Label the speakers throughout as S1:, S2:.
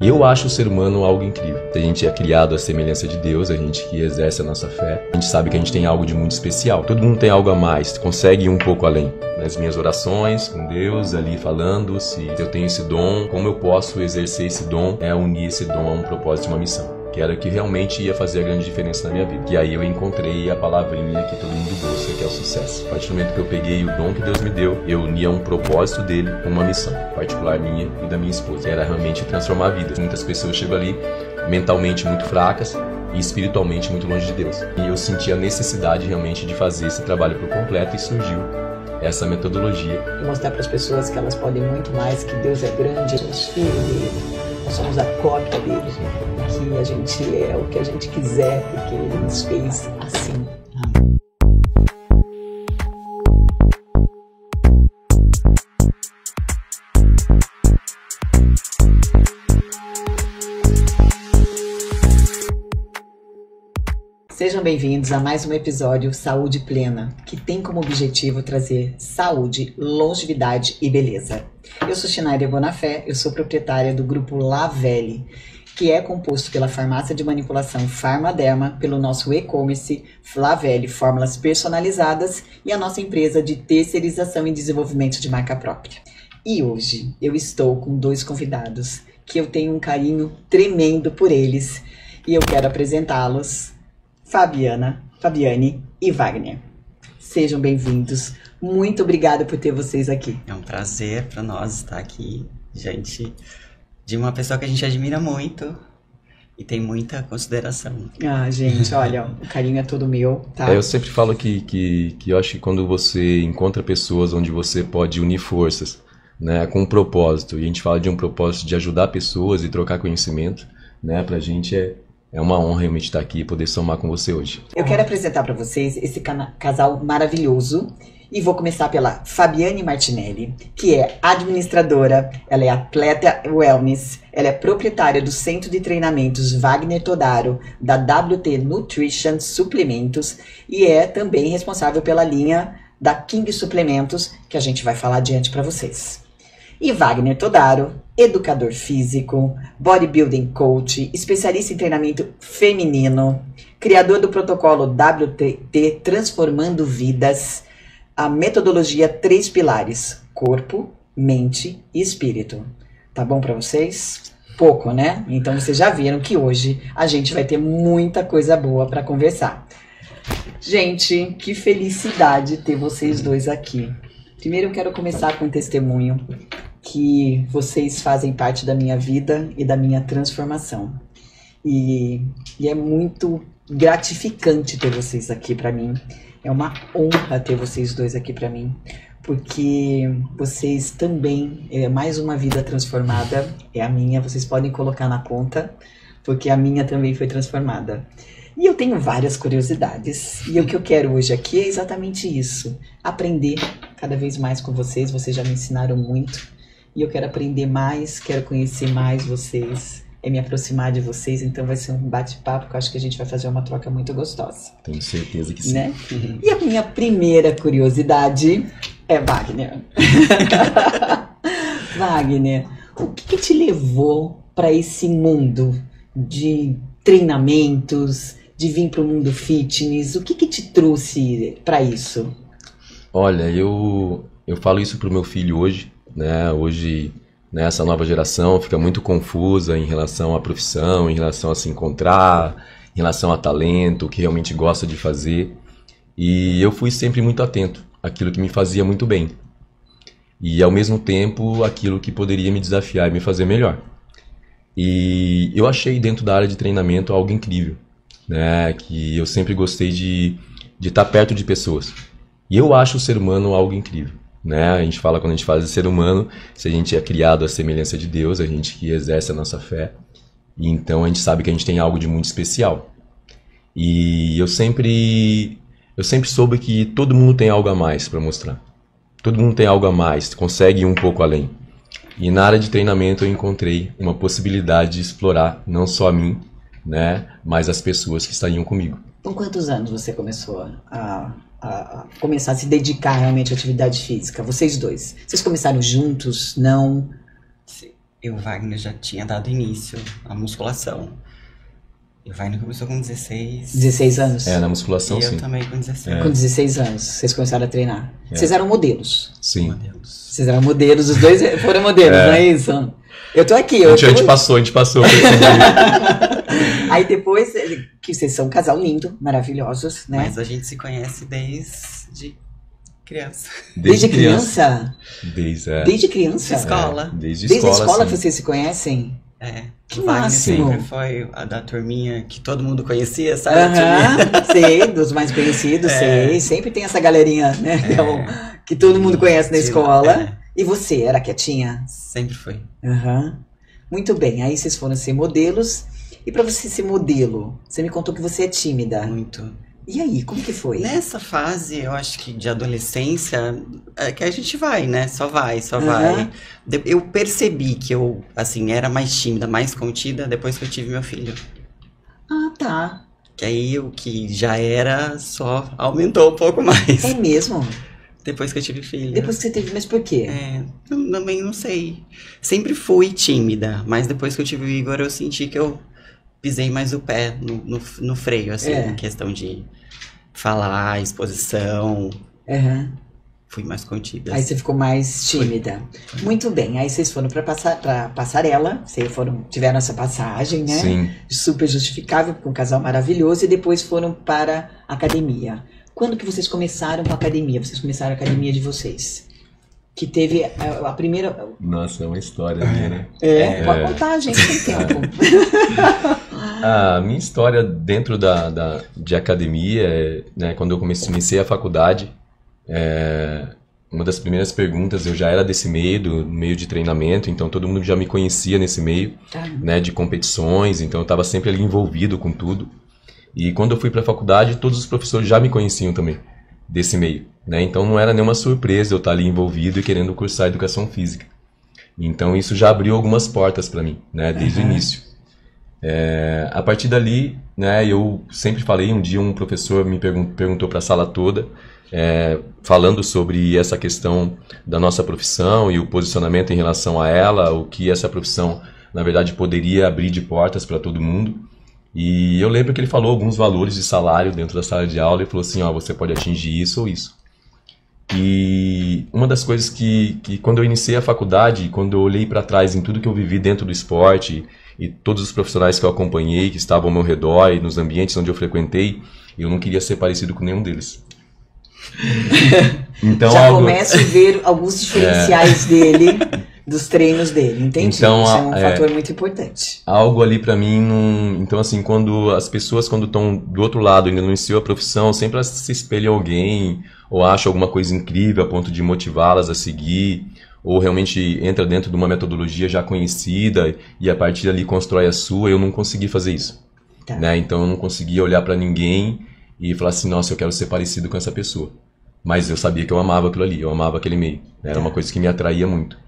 S1: Eu acho o ser humano algo incrível. A gente é criado à semelhança de Deus, a gente que exerce a nossa fé. A gente sabe que a gente tem algo de muito especial. Todo mundo tem algo a mais, consegue ir um pouco além. Nas minhas orações com Deus, ali falando, se eu tenho esse dom, como eu posso exercer esse dom, unir esse dom a um propósito e uma missão. Que era o que realmente ia fazer a grande diferença na minha vida. E aí eu encontrei a palavrinha que todo mundo busca, que é o sucesso. A partir do momento que eu peguei o dom que Deus me deu, eu unia um propósito dele com uma missão, particular minha e da minha esposa. Que era realmente transformar a vida. Muitas pessoas chegam ali mentalmente muito fracas e espiritualmente muito longe de Deus. E eu senti a necessidade realmente de fazer esse trabalho por completo e surgiu essa metodologia.
S2: E mostrar para as pessoas que elas podem muito mais, que Deus é grande, somos filhos dele, nós somos a cópia dele, que a gente é o que a gente quiser, porque ele nos fez assim. Sejam bem-vindos a mais um episódio Saúde Plena, que tem como objetivo trazer saúde, longevidade e beleza. Eu sou Shinaida Bonafé, eu sou proprietária do grupo Lavelle, que é composto pela farmácia de manipulação Farmaderma, pelo nosso e-commerce Lavelle Fórmulas Personalizadas e a nossa empresa de terceirização e desenvolvimento de marca própria. E hoje eu estou com dois convidados que eu tenho um carinho tremendo por eles e eu quero apresentá-los. Fabiane e Wagner. Sejam bem-vindos. Muito obrigada por ter vocês aqui.
S3: É um prazer para nós estar aqui, gente, de uma pessoa que a gente admira muito e tem muita consideração.
S2: Ah, gente, olha, o carinho é todo meu, tá?
S1: Eu sempre falo que eu acho que quando você encontra pessoas onde você pode unir forças, né, com um propósito, e a gente fala de um propósito de ajudar pessoas e trocar conhecimento, né, pra gente é uma honra realmente estar aqui e poder somar com você hoje.
S2: Eu quero apresentar para vocês esse casal maravilhoso e vou começar pela Fabiane Martinelli, que é administradora, ela é atleta wellness, ela é proprietária do Centro de Treinamentos Wagner Todaro, da WT Nutrition Suplementos e é também responsável pela linha da King Suplementos, que a gente vai falar adiante para vocês. E Wagner Todaro, educador físico, bodybuilding coach, especialista em treinamento feminino, criador do protocolo WT Transformando Vidas, a metodologia 3 pilares, corpo, mente e espírito. Tá bom para vocês? Pouco, né? Então vocês já viram que hoje a gente vai ter muita coisa boa para conversar. Gente, que felicidade ter vocês dois aqui. Primeiro eu quero começar com um testemunho que vocês fazem parte da minha vida e da minha transformação. E é muito gratificante ter vocês aqui para mim. É uma honra ter vocês dois aqui para mim, porque vocês também, mais uma vida transformada, é a minha, vocês podem colocar na conta, porque a minha também foi transformada. E eu tenho várias curiosidades, e o que eu quero hoje aqui é exatamente isso, aprender cada vez mais com vocês, vocês já me ensinaram muito, e eu quero aprender mais, quero conhecer mais vocês, me aproximar de vocês, então vai ser um bate-papo que eu acho que a gente vai fazer uma troca muito gostosa.
S1: Tenho certeza que sim.
S2: Né? E a minha primeira curiosidade é Wagner. Wagner, o que te levou para esse mundo de treinamentos, de vir para o mundo fitness? O que te trouxe para isso?
S1: Olha, eu falo isso pro meu filho hoje, né? Hoje, né, essa nova geração fica muito confusa em relação à profissão, em relação a se encontrar, em relação a talento, o que realmente gosta de fazer. E eu fui sempre muito atento àquilo que me fazia muito bem. E ao mesmo tempo, aquilo que poderia me desafiar e me fazer melhor. E eu achei dentro da área de treinamento algo incrível, né? Que eu sempre gostei de estar perto de pessoas. E eu acho o ser humano algo incrível, né? A gente fala, quando a gente fala de ser humano, se a gente é criado à semelhança de Deus, a gente que exerce a nossa fé, e então a gente sabe que a gente tem algo de muito especial. E eu sempre soube que todo mundo tem algo a mais para mostrar. Todo mundo tem algo a mais, consegue ir um pouco além. E na área de treinamento eu encontrei uma possibilidade de explorar não só a mim, né, mas as pessoas que estariam comigo.
S2: Com quantos anos você começou a começar a se dedicar realmente à atividade física? Vocês dois. Vocês começaram juntos? Não?
S3: E o Wagner já tinha dado início à musculação. E o Wagner começou com 16.
S2: 16 anos.
S1: Na musculação,
S3: E
S1: sim.
S3: eu também com 16.
S2: Com 16 anos, vocês começaram a treinar. Vocês eram modelos.
S1: Sim.
S3: Modelos.
S2: Vocês eram modelos, os dois foram modelos, não é isso? Eu tô aqui.
S1: A gente passou por esse meio.
S2: Aí depois, que vocês são um casal lindo, maravilhosos, né?
S3: Mas a gente se conhece desde criança.
S2: Desde criança?
S1: Desde
S2: criança?
S3: Escola.
S1: Desde
S2: Desde a escola
S1: sim.
S2: vocês se conhecem? Que
S3: o Wagner
S2: máximo.
S3: sempre foi a da turminha que todo mundo conhecia, sabe?
S2: Sei, dos mais conhecidos, sei. Sempre tem essa galerinha, né? Que todo mundo conhece na escola. E você, era quietinha?
S3: Sempre foi.
S2: Muito bem, aí vocês foram ser modelos. E pra você ser modelo, você me contou que você é tímida.
S3: Muito.
S2: E aí, como que foi?
S3: Nessa fase, eu acho que de adolescência, é que a gente vai, né? Só vai. Eu percebi que eu, assim, era mais tímida, mais contida depois que eu tive meu filho.
S2: Ah, tá.
S3: Que aí o que já era só aumentou um pouco mais.
S2: É mesmo?
S3: Depois que eu tive filho.
S2: Depois que você teve, mas por quê?
S3: Também não sei. Sempre fui tímida, mas depois que eu tive o Igor, eu senti que eu pisei mais o pé no freio, assim, em questão de falar, exposição. Fui mais contida.
S2: Aí você ficou mais tímida. Muito bem, aí vocês foram pra passarela, vocês tiveram essa passagem, né?
S1: Sim.
S2: Super justificável, com um casal maravilhoso, e depois foram para a academia. Quando que vocês começaram com a academia? Vocês começaram a academia de vocês? Que teve a primeira...
S1: Nossa, é uma história minha, né?
S2: Pode contar, gente, tem tempo.
S1: A minha história dentro de academia, né, quando eu iniciei a faculdade, uma das primeiras perguntas, eu já era desse meio, do meio de treinamento, então todo mundo já me conhecia nesse meio, né, de competições, então eu estava sempre ali envolvido com tudo. E quando eu fui para a faculdade, todos os professores já me conheciam também, desse meio, né? Então não era nenhuma surpresa eu estar ali envolvido e querendo cursar educação física. Então isso já abriu algumas portas para mim, né, desde o início. A partir dali, né, eu sempre falei, um dia um professor me perguntou para a sala toda, falando sobre essa questão da nossa profissão e o posicionamento em relação a ela, o que essa profissão, na verdade, poderia abrir de portas para todo mundo. E eu lembro que ele falou alguns valores de salário dentro da sala de aula e falou assim, você pode atingir isso ou isso. E uma das coisas que quando eu iniciei a faculdade, quando eu olhei para trás em tudo que eu vivi dentro do esporte e todos os profissionais que eu acompanhei, que estavam ao meu redor e nos ambientes onde eu frequentei, eu não queria ser parecido com nenhum deles. Então,
S2: já começo a ver alguns diferenciais dele, dos treinos dele, entendi?
S1: Então,
S2: isso é um fator muito importante.
S1: Algo ali pra mim, então assim, quando as pessoas quando estão do outro lado, ainda não iniciou a profissão, sempre elas se espelham em alguém, ou acham alguma coisa incrível a ponto de motivá-las a seguir, ou realmente entra dentro de uma metodologia já conhecida e a partir dali constrói a sua. Eu não consegui fazer isso, né? Então eu não conseguia olhar pra ninguém e falar assim, nossa, eu quero ser parecido com essa pessoa. Mas eu sabia que eu amava aquilo ali, eu amava aquele meio, né? Era uma coisa que me atraía muito.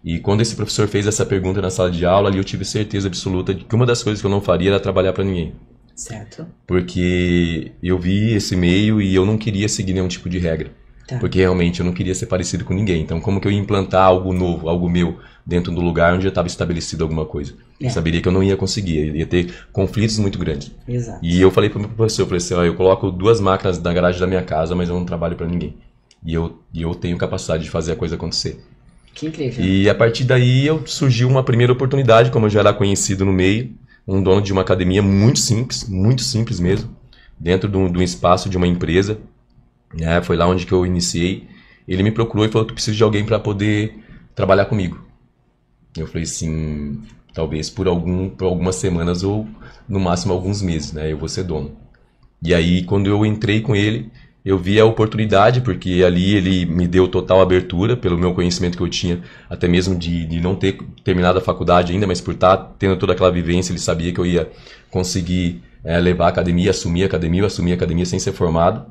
S1: E quando esse professor fez essa pergunta na sala de aula, ali eu tive certeza absoluta de que uma das coisas que eu não faria era trabalhar para ninguém.
S2: Certo.
S1: Porque eu vi esse meio e eu não queria seguir nenhum tipo de regra. Porque realmente eu não queria ser parecido com ninguém. Então como que eu ia implantar algo novo, algo meu, dentro do lugar onde já estava estabelecido alguma coisa? Eu saberia que eu não ia conseguir, ia ter conflitos muito grandes.
S2: Exato.
S1: E eu falei para o meu professor, eu falei assim, eu coloco 2 máquinas na garagem da minha casa, mas eu não trabalho para ninguém. E eu tenho capacidade de fazer a coisa acontecer.
S2: Que incrível.
S1: E a partir daí surgiu uma primeira oportunidade, como eu já era conhecido no meio, um dono de uma academia muito simples mesmo, dentro de um espaço de uma empresa, né? Foi lá onde que eu iniciei. Ele me procurou e falou que precisa de alguém para poder trabalhar comigo. Eu falei assim, talvez por algumas semanas ou no máximo alguns meses, né? Eu vou ser dono. E aí quando eu entrei com ele, eu vi a oportunidade, porque ali ele me deu total abertura pelo meu conhecimento que eu tinha, até mesmo de não ter terminado a faculdade ainda, mas por estar tendo toda aquela vivência, ele sabia que eu ia conseguir levar a academia, assumir a academia sem ser formado.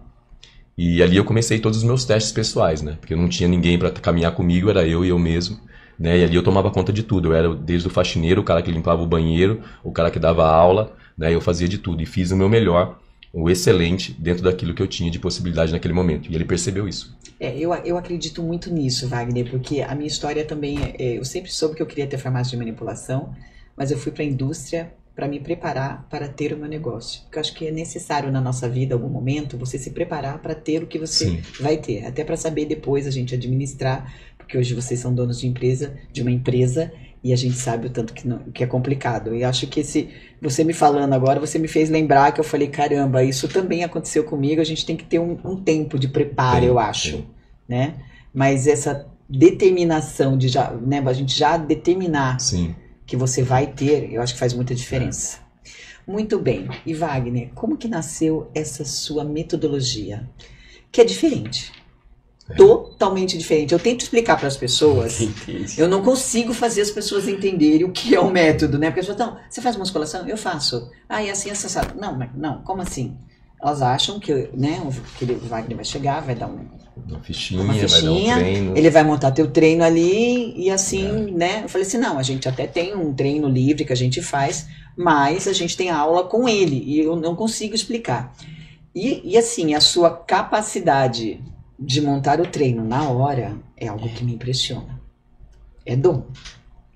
S1: E ali eu comecei todos os meus testes pessoais, né? Porque eu não tinha ninguém para caminhar comigo, era eu e eu mesmo, né? E ali eu tomava conta de tudo, eu era desde o faxineiro, o cara que limpava o banheiro, o cara que dava aula, né? Eu fazia de tudo e fiz o meu melhor o excelente dentro daquilo que eu tinha de possibilidade naquele momento. E ele percebeu isso.
S2: Eu acredito muito nisso, Wagner, porque a minha história também eu sempre soube que eu queria ter farmácia de manipulação, mas eu fui para a indústria para me preparar para ter o meu negócio. Porque eu acho que é necessário na nossa vida, em algum momento, você se preparar para ter o que você
S1: Sim.
S2: vai ter. Até para saber depois a gente administrar, porque hoje vocês são donos de uma empresa, e a gente sabe o tanto que é complicado. E acho que você me falando agora, você me fez lembrar que eu falei, caramba, isso também aconteceu comigo, a gente tem que ter um tempo de preparo, eu acho. Né? Mas essa determinação de a gente já determinar
S1: Sim.
S2: que você vai ter, eu acho que faz muita diferença. Muito bem. E Wagner, como que nasceu essa sua metodologia? Que é diferente. Totalmente diferente. Eu tento explicar para as pessoas, eu não consigo fazer as pessoas entenderem o que é o método, né? Porque as pessoas, não, você faz musculação? Eu faço. Ah, e assim, sabe? Não, como assim? Elas acham que, né, que o Wagner vai chegar, vai dar
S1: uma fichinha,
S2: vai dar um
S1: treino.
S2: Ele vai montar teu treino ali e assim, né? Eu falei assim, não, a gente até tem um treino livre que a gente faz, mas a gente tem aula com ele e eu não consigo explicar. E assim, a sua capacidade de montar o treino na hora é algo que me impressiona. É dom.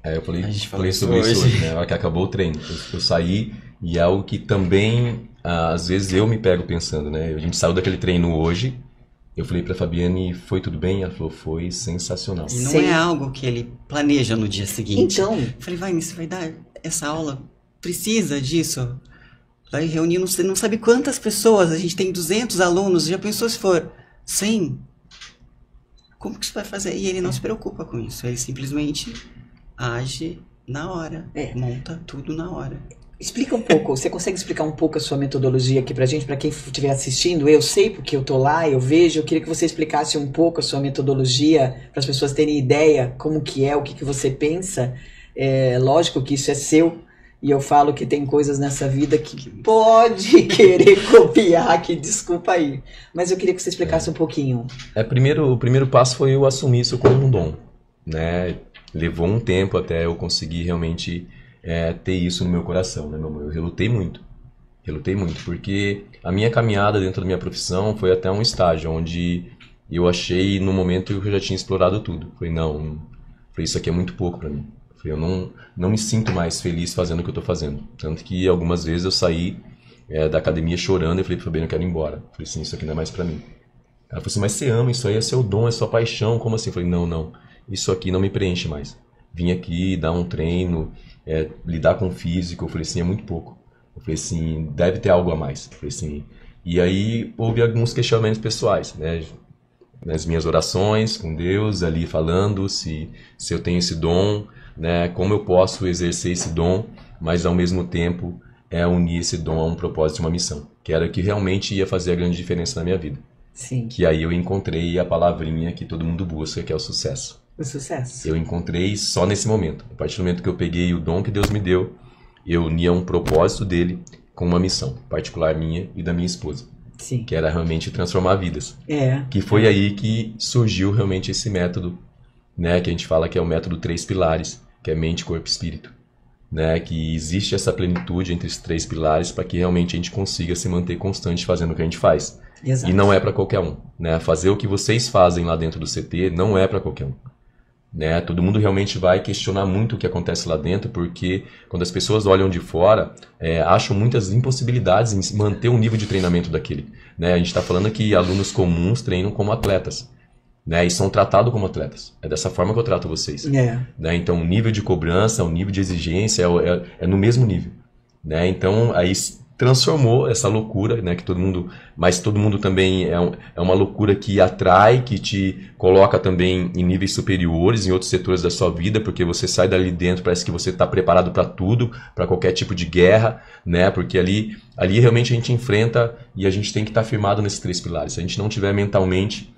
S1: Eu falei sobre isso hoje, né? Na hora que acabou o treino. Eu saí e é algo que também, às vezes, eu me pego pensando, né? A gente saiu daquele treino hoje, eu falei pra Fabiane, foi tudo bem? Ela falou, foi sensacional.
S3: E não é algo que ele planeja no dia seguinte.
S2: Então...
S3: Eu falei, vai, você vai dar essa aula? Precisa disso? Vai reunir, não sabe quantas pessoas, a gente tem 200 alunos, já pensou se for 100? Como que você vai fazer? E ele não se preocupa com isso, ele simplesmente age na hora, monta tudo na hora.
S2: Explica um pouco, você consegue explicar um pouco a sua metodologia aqui pra gente, pra quem estiver assistindo? Eu sei porque eu tô lá, eu vejo, eu queria que você explicasse um pouco a sua metodologia, para as pessoas terem ideia como que é, o que você pensa. Lógico que isso é seu, e eu falo que tem coisas nessa vida que pode querer copiar, que desculpa aí. Mas eu queria que você explicasse um pouquinho.
S1: O primeiro passo foi eu assumir isso como um dom, né? Levou um tempo até eu conseguir realmente ter isso no meu coração, né, meu amor? Eu relutei muito, porque a minha caminhada dentro da minha profissão foi até um estágio onde eu achei, no momento, que eu já tinha explorado tudo. Falei, isso aqui é muito pouco para mim. Eu não me sinto mais feliz fazendo o que eu estou fazendo. Tanto que algumas vezes eu saí da academia chorando e falei para Fabiana, eu quero ir embora. Eu falei assim, isso aqui não é mais para mim. Ela falou assim, mas você ama, isso aí é seu dom, é sua paixão, como assim? Eu falei, não, isso aqui não me preenche mais. Vim aqui dar um treino, lidar com o físico, eu falei assim, é muito pouco. Eu falei assim, deve ter algo a mais. Eu falei assim, e aí houve alguns questionamentos pessoais, né? Nas minhas orações com Deus, ali falando se eu tenho esse dom, né, como eu posso exercer esse dom, mas ao mesmo tempo unir esse dom a um propósito, uma missão, que era o que realmente ia fazer a grande diferença na minha vida.
S2: Sim.
S1: Que aí eu encontrei a palavrinha que todo mundo busca, que é o sucesso.
S2: O sucesso.
S1: Eu encontrei só nesse momento. A partir do momento que eu peguei o dom que Deus me deu, eu unia um propósito dele com uma missão particular minha e da minha esposa.
S2: Sim.
S1: Que era realmente transformar vidas. Que foi aí que surgiu realmente esse método, né, que a gente fala que é o método 3 pilares, que é mente, corpo e espírito, né, que existe essa plenitude entre esses 3 pilares para que realmente a gente consiga se manter constante fazendo o que a gente faz.
S2: Exato.
S1: E não é para qualquer um, né? Fazer o que vocês fazem lá dentro do CT não é para qualquer um, né? Todo mundo realmente vai questionar muito o que acontece lá dentro, porque quando as pessoas olham de fora, acham muitas impossibilidades em manter o nível de treinamento daquele, né? A gente está falando que alunos comuns treinam como atletas, né, e são tratados como atletas. É dessa forma que eu trato vocês. Né? Então, o nível de cobrança, o nível de exigência é no mesmo nível. Né? Então, aí transformou essa loucura, né, que todo mundo também é uma loucura que atrai, que te coloca também em níveis superiores, em outros setores da sua vida, porque você sai dali dentro, parece que você está preparado para tudo, para qualquer tipo de guerra, né, porque ali realmente a gente enfrenta e a gente tem que estar firmado nesses 3 pilares. Se a gente não tiver mentalmente,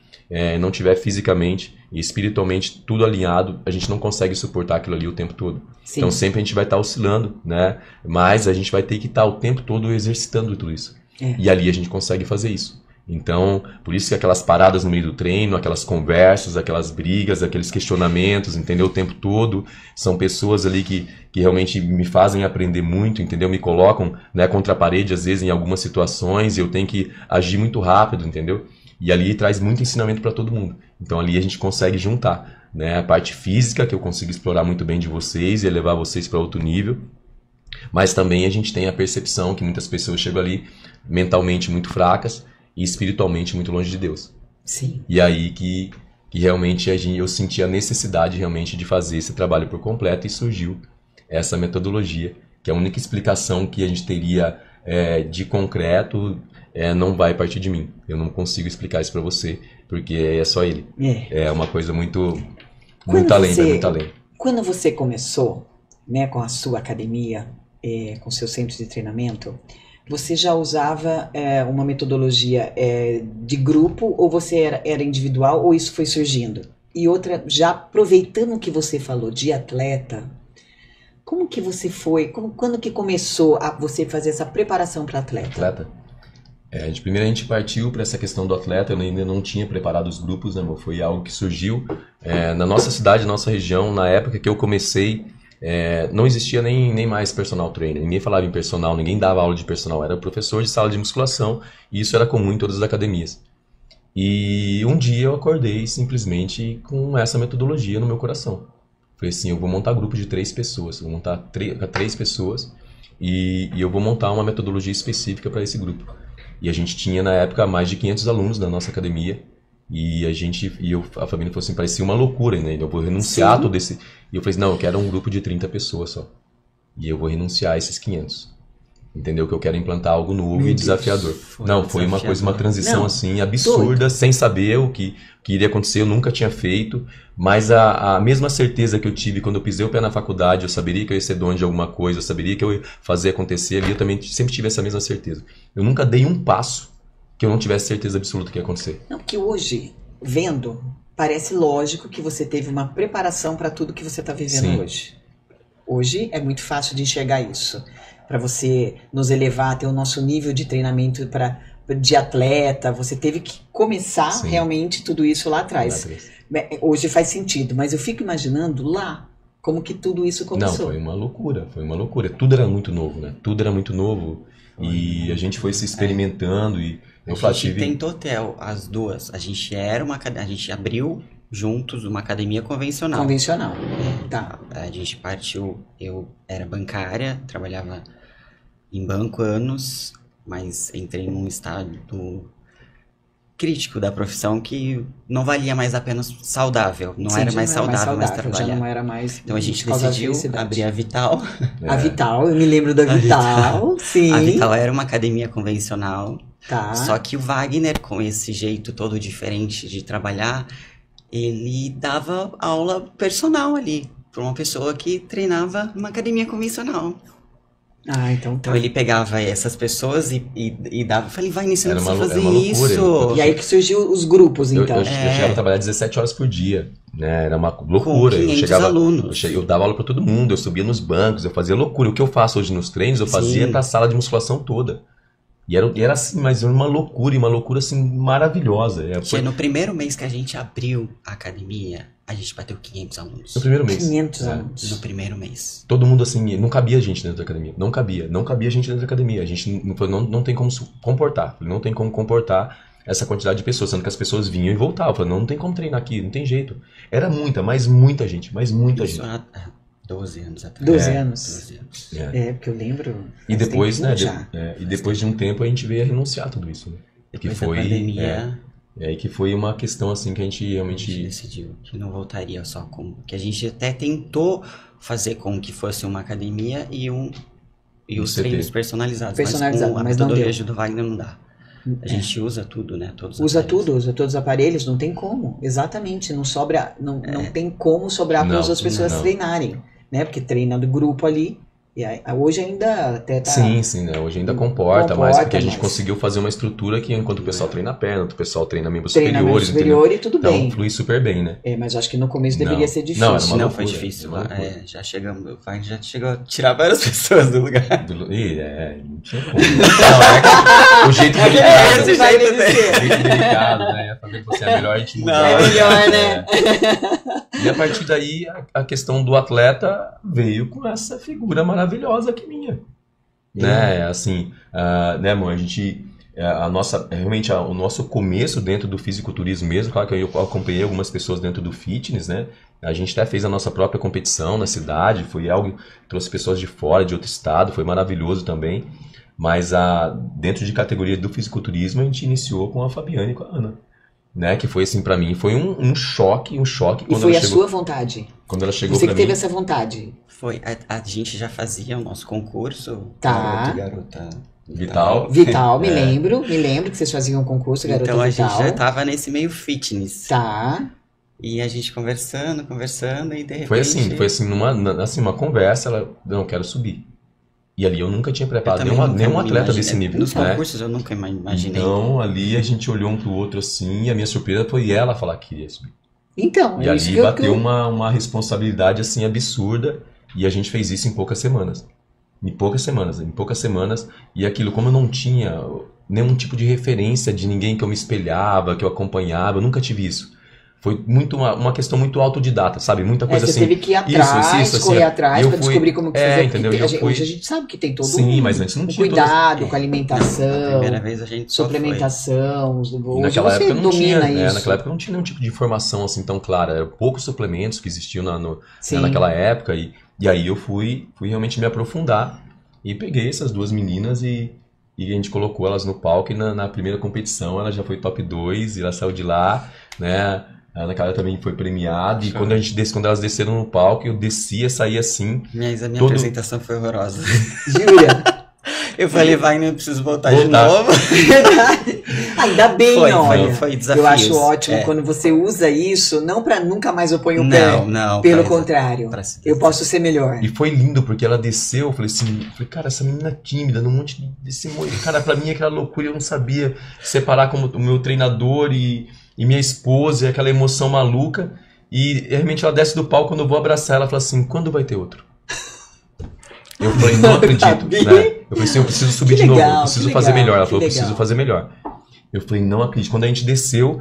S1: não tiver fisicamente e espiritualmente tudo alinhado, a gente não consegue suportar aquilo ali o tempo todo. Sim. Então sempre a gente vai estar oscilando, né? Mas a gente vai ter que estar o tempo todo exercitando tudo isso. E ali a gente consegue fazer isso. Então, por isso que aquelas paradas no meio do treino, aquelas conversas, aquelas brigas, aqueles questionamentos, entendeu? O tempo todo, são pessoas ali que realmente me fazem aprender muito, entendeu? Me colocam, né, contra a parede, às vezes, em algumas situações, e eu tenho que agir muito rápido, entendeu? E ali traz muito ensinamento para todo mundo. Então, ali a gente consegue juntar, né, a parte física, que eu consigo explorar muito bem de vocês e levar vocês para outro nível, mas também a gente tem a percepção que muitas pessoas chegam ali mentalmente muito fracas, e espiritualmente muito longe de Deus.
S2: Sim.
S1: E aí que realmente eu senti a necessidade realmente de fazer esse trabalho por completo e surgiu essa metodologia, que é a única explicação que a gente teria de concreto não vai partir de mim. Eu não consigo explicar isso para você, porque é só ele. É uma coisa muito além.
S2: Quando você começou, né, com a sua academia, com o seu centro de treinamento, você já usava uma metodologia de grupo, ou você era individual, ou isso foi surgindo? E outra, já aproveitando o que você falou de atleta, como que você foi, quando que começou a você fazer essa preparação para atleta?
S1: Primeiro a gente partiu para essa questão do atleta, eu ainda não tinha preparado os grupos, né, foi algo que surgiu na nossa cidade, na nossa região, na época que eu comecei. Não existia nem mais personal trainer, ninguém falava em personal, ninguém dava aula de personal, era professor de sala de musculação, e isso era comum em todas as academias. E um dia eu acordei simplesmente com essa metodologia no meu coração. Falei assim, eu vou montar grupo de 3 pessoas, vou montar 3 pessoas e eu vou montar uma metodologia específica para esse grupo. E a gente tinha na época mais de 500 alunos na nossa academia. E a família falou assim, parecia uma loucura, né? Eu vou renunciar a todo esse... E eu falei assim, não, eu quero um grupo de 30 pessoas só. E eu vou renunciar a esses 500. Entendeu? Que eu quero implantar algo novo e desafiador. Foi uma transição assim, absurda, sem saber o que iria acontecer, eu nunca tinha feito. Mas a mesma certeza que eu tive quando eu pisei o pé na faculdade, eu saberia que eu ia ser dono de alguma coisa, eu saberia que eu ia fazer acontecer ali, eu também sempre tive essa mesma certeza. Eu nunca dei um passo que eu não tivesse certeza absoluta que ia acontecer.
S2: Não, porque hoje, vendo, parece lógico que você teve uma preparação para tudo que você está vivendo hoje. Hoje é muito fácil de enxergar isso. Para você nos elevar até o nosso nível de treinamento de atleta, você teve que começar realmente tudo isso lá atrás. Hoje faz sentido, mas eu fico imaginando lá como que tudo isso começou.
S1: Não, foi uma loucura. Tudo era muito novo, né? Tudo era muito novo. E a gente foi se experimentando e
S3: a gente tentou ter as duas. A gente abriu juntos uma academia convencional.
S2: Tá.
S3: A gente partiu, eu era bancária, trabalhava em banco anos, mas entrei num estado crítico da profissão que não valia mais a pena saudável. Não era mais saudável mais trabalhar.
S2: Já não era mais.
S3: Então a gente decidiu abrir a Vital.
S2: A Vital, eu me lembro da Vital. Sim.
S3: A Vital era uma academia convencional.
S2: Tá.
S3: Só que o Wagner, com esse jeito todo diferente de trabalhar, ele dava aula personal ali, para uma pessoa que treinava numa academia convencional. Então ele pegava essas pessoas e dava, falei, vai ensinando você a fazer isso.
S2: E aí que surgiu os grupos, então.
S1: Eu chegava a trabalhar 17 horas por dia, né? Era uma loucura.
S3: Com 500 alunos.
S1: Eu dava aula para todo mundo, eu subia nos bancos, eu fazia loucura. O que eu faço hoje nos treinos, eu fazia para a sala de musculação toda. E era assim, mas uma loucura assim, maravilhosa.
S3: No primeiro mês que a gente abriu a academia, a gente bateu 500 alunos.
S1: No primeiro mês.
S2: 500 alunos.
S3: No primeiro mês.
S1: Todo mundo assim, não cabia gente dentro da academia. Não cabia gente dentro da academia. A gente não tem como comportar. Não tem como comportar essa quantidade de pessoas, sendo que as pessoas vinham e voltavam. Falei, não tem como treinar aqui, não tem jeito. Era muita gente.
S3: 12 anos atrás.
S2: 12 anos.
S3: 12 anos.
S2: Porque eu lembro.
S1: E depois, e depois de um tempo a gente veio a renunciar a tudo isso, né?
S3: Depois da pandemia.
S1: Que foi uma questão assim que a gente realmente...
S3: A gente decidiu que não voltaria só com... Que a gente até tentou fazer com que fosse uma academia e os treinos personalizados. Mas com a metodologia do Wagner não dá. A gente usa tudo, né?
S2: Usa todos os aparelhos, não tem como. Exatamente, não sobra, não tem como sobrar para as pessoas treinarem, né? Porque treinando grupo ali, E aí, hoje ainda até tá...
S1: Sim, né? Hoje ainda comporta mais, porque a gente
S2: mas-
S1: conseguiu fazer uma estrutura que enquanto o pessoal treina a perna, o pessoal treina membros
S2: Treinamento
S1: superiores,
S2: superior
S1: entendeu?
S2: e tudo
S1: Então
S2: bem.
S1: flui super bem, né?
S2: Mas eu acho que no começo deveria
S1: Não.
S2: ser difícil.
S1: Não, era uma
S3: Não, foi
S1: loucura,
S3: difícil.
S1: uma loucura.
S3: Já chegamos, o pai já chegou a tirar várias pessoas do lugar.
S1: Não tinha como. Não, o jeito delicado.
S3: esse
S2: vai
S3: jeito
S2: vencer.
S1: O jeito delicado, né? Ia fazer que você é melhor, a gente muda.
S3: Não.
S2: É melhor, né?
S1: E a partir daí, a questão do atleta veio com essa figura maravilhosa que minha. Né? Assim, né, amor? A gente... realmente, o nosso começo dentro do fisiculturismo mesmo, claro que eu acompanhei algumas pessoas dentro do fitness, né? A gente até fez a nossa própria competição na cidade, foi algo que trouxe pessoas de fora, de outro estado, foi maravilhoso também. Mas dentro de categoria do fisiculturismo, a gente iniciou com a Fabiane e com a Ana. Né? Que foi assim, pra mim, foi um choque
S2: E
S1: quando
S2: foi
S1: ela
S2: a
S1: chegou,
S2: sua vontade.
S1: quando ela chegou
S2: Você
S1: pra
S2: que teve
S1: mim.
S2: essa vontade.
S3: Foi, a gente já fazia o nosso concurso.
S2: Tá.
S3: Garota
S1: Vital.
S2: Vital, me lembro que vocês faziam um concurso, Garota
S3: Então a
S2: Vital.
S3: gente já tava nesse meio fitness.
S2: Tá.
S3: E a gente conversando, e de repente...
S1: Foi assim, uma conversa, ela, não, quero subir. E ali eu nunca tinha
S3: eu
S1: preparado
S3: também
S1: nenhum
S3: nunca me
S1: atleta
S3: imaginei.
S1: desse nível,
S3: Nos
S1: né?
S3: concursos eu nunca imaginei.
S1: Então, ali a gente olhou um pro outro assim, e a minha surpresa foi ela falar que queria subir.
S2: Então,
S1: E
S2: é isso
S1: ali
S2: que eu...
S1: bateu uma responsabilidade assim absurda, e a gente fez isso em poucas semanas. Em poucas semanas, e aquilo, como eu não tinha nenhum tipo de referência de ninguém que eu me espelhava, que eu acompanhava, eu nunca tive isso. Foi muito uma questão muito autodidata, sabe? Muita coisa
S2: você
S1: assim.
S2: teve que ir atrás,
S1: assim,
S2: correr
S1: ó.
S2: atrás
S1: Eu
S2: pra
S1: fui-
S2: descobrir como que fazer.
S1: entendeu?
S2: Porque
S1: E eu fui-
S2: hoje a gente sabe que tem todo
S1: Sim, mas antes não
S2: um
S1: tinha
S2: cuidado
S3: todas-
S2: com a alimentação,
S3: A primeira vez a gente só
S2: suplementação.
S1: E
S2: Hoje
S1: naquela
S2: você
S1: época não
S2: domina
S1: tinha,
S2: isso.
S1: naquela época não tinha nenhum tipo de informação assim tão clara. Eram poucos suplementos que existiam
S2: Sim.
S1: naquela época. E aí eu fui realmente me aprofundar. E peguei essas duas meninas e a gente colocou elas no palco. E na primeira competição ela já foi top 2 e ela saiu de lá, né? A Ana Clara também foi premiada. E
S3: Show.
S1: quando elas desceram no palco, eu descia, saía assim.
S3: A minha
S1: Todo-
S3: apresentação foi horrorosa.
S2: Júlia,
S3: Eu falei, vai, não preciso voltar de
S1: Voltar.
S3: novo.
S2: ainda bem, olha.
S3: Foi desafios.
S2: Eu acho ótimo
S3: É.
S2: quando você usa isso, não pra nunca mais eu ponho o pé.
S3: Não.
S2: Pelo
S3: pra-
S2: contrário,
S3: pra se-
S2: eu posso ser melhor.
S1: E foi lindo, porque ela desceu, eu falei assim, cara, essa menina tímida, num monte desse monte. Cara, pra mim aquela loucura, eu não sabia separar como o meu treinador e minha esposa, e aquela emoção maluca. E realmente ela desce do palco, quando eu vou abraçar, ela fala assim, quando vai ter outro? Eu falei, não acredito,
S2: Sabia?
S1: né? Eu falei assim, eu preciso subir
S2: Que
S1: de novo,
S2: legal,
S1: eu preciso
S2: que
S1: fazer
S2: legal,
S1: melhor. Ela
S2: que
S1: falou, eu
S2: legal.
S1: preciso fazer melhor. Eu falei, não acredito. Quando a gente desceu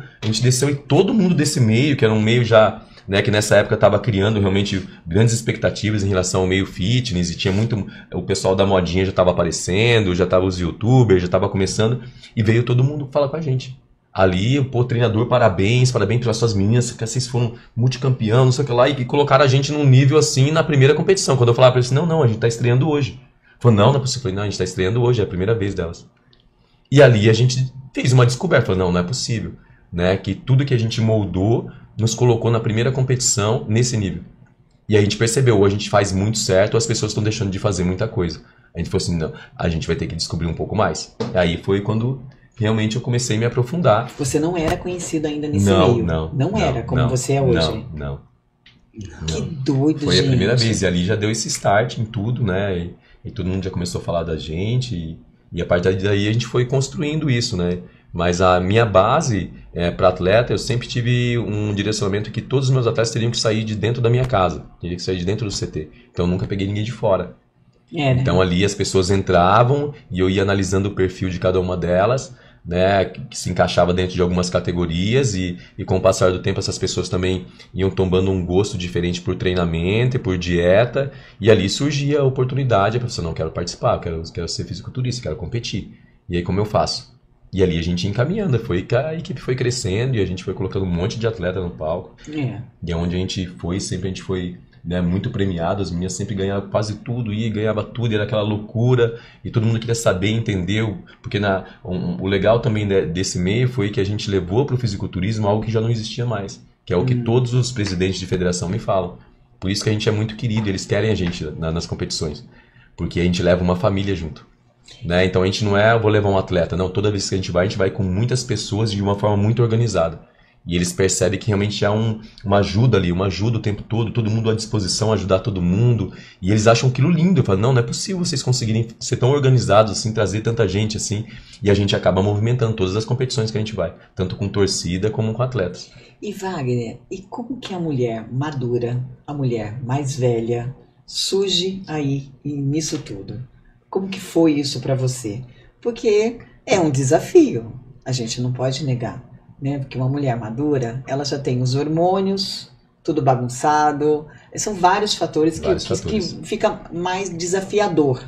S1: e todo mundo desse meio, que era um meio já, né, que nessa época estava criando realmente grandes expectativas em relação ao meio fitness, e tinha muito, o pessoal da modinha já estava aparecendo, já tava os youtubers, já estava começando, e veio todo mundo falar com a gente. Ali, pô, treinador, parabéns pelas suas meninas, que vocês foram multicampeão, não sei o que lá, e colocaram a gente num nível assim na primeira competição. Quando eu falava pra eles, não, a gente tá estreando hoje. Falei, não é possível. Eu falei, não, a gente tá estreando hoje, é a primeira vez delas. E ali a gente fez uma descoberta, falei, não é possível, né? Que tudo que a gente moldou nos colocou na primeira competição nesse nível. E a gente percebeu, ou a gente faz muito certo, ou as pessoas estão deixando de fazer muita coisa. A gente falou assim, não, a gente vai ter que descobrir um pouco mais. E aí foi quando realmente eu comecei a me aprofundar.
S2: Você não era conhecido ainda nesse
S1: Não,
S2: meio.
S1: não
S2: era como
S1: não,
S2: você é hoje.
S1: Não.
S2: Que doido,
S1: Foi
S2: gente.
S1: a primeira vez, e ali já deu esse start em tudo, né? E todo mundo já começou a falar da gente, e a partir daí a gente foi construindo isso, né? Mas a minha base para atleta, eu sempre tive um direcionamento que todos os meus atletas teriam que sair de dentro da minha casa, teriam que sair de dentro do CT. Então eu nunca peguei ninguém de fora.
S2: É, né?
S1: Então ali as pessoas entravam e eu ia analisando o perfil de cada uma delas, né, que se encaixava dentro de algumas categorias, e com o passar do tempo essas pessoas também iam tomando um gosto diferente por treinamento e por dieta, e ali surgia a oportunidade, a pessoa, não, quero participar, quero ser fisiculturista, quero competir. E aí como eu faço? E ali a gente ia encaminhando, a equipe foi crescendo e a gente foi colocando um monte de atleta no palco.
S2: É.
S1: E onde a gente foi, né, muito premiado, as meninas sempre ganhavam quase tudo, ganhava tudo, era aquela loucura, e todo mundo queria saber, entender, porque o legal também desse meio foi que a gente levou para o fisiculturismo algo que já não existia mais, que é o que todos os presidentes de federação me falam. Por isso que a gente é muito querido, eles querem a gente nas competições, porque a gente leva uma família junto. Né? Então a gente não vou levar um atleta, não, toda vez que a gente vai com muitas pessoas de uma forma muito organizada. E eles percebem que realmente há uma ajuda ali, uma ajuda o tempo todo mundo à disposição, ajudar todo mundo. E eles acham aquilo lindo. Eu falo, não é possível vocês conseguirem ser tão organizados assim, trazer tanta gente assim. E a gente acaba movimentando todas as competições que a gente vai, tanto com torcida como com atletas.
S2: E Wagner, e como que a mulher madura, a mulher mais velha, surge aí nisso tudo? Como que foi isso para você? Porque é um desafio, a gente não pode negar, né? Porque uma mulher madura, ela já tem os hormônios, tudo bagunçado, são vários fatores que fica mais desafiador.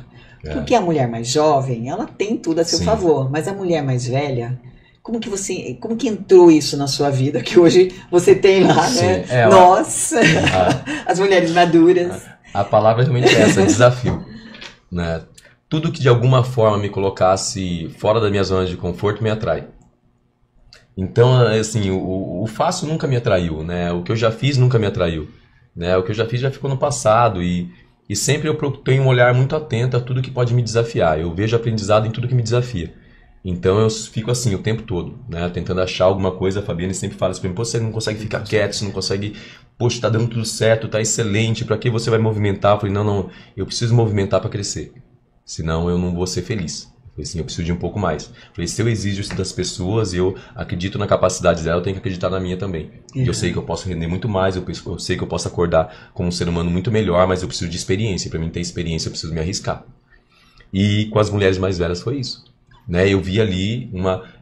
S2: Porque a mulher mais jovem, ela tem tudo a seu favor, mas a mulher mais velha, como que entrou isso na sua vida, que hoje você tem lá, né? Nossa, as mulheres maduras.
S1: A palavra realmente é essa, desafio, né? Tudo que de alguma forma me colocasse fora da minha zona de conforto me atrai. Então, assim, o fácil nunca me atraiu, né? O que eu já fiz nunca me atraiu, né? O que eu já fiz já ficou no passado e sempre eu tenho um olhar muito atento a tudo que pode me desafiar. Eu vejo aprendizado em tudo que me desafia. Então eu fico assim o tempo todo, né? Tentando achar alguma coisa. A Fabiane sempre fala isso pra mim, pô, você não consegue ficar quieto, você não consegue, poxa, tá dando tudo certo, tá excelente, pra que você vai movimentar? Eu falei, não, eu preciso movimentar pra crescer, senão eu não vou ser feliz. Eu falei assim, eu preciso de um pouco mais. Eu falei, se eu exijo isso das pessoas, eu acredito na capacidade dela, eu tenho que acreditar na minha também. E eu sei que eu posso render muito mais, eu sei que eu posso acordar como um ser humano muito melhor, mas eu preciso de experiência. Pra mim ter experiência, eu preciso me arriscar. E com as mulheres mais velhas foi isso. Né, eu vi ali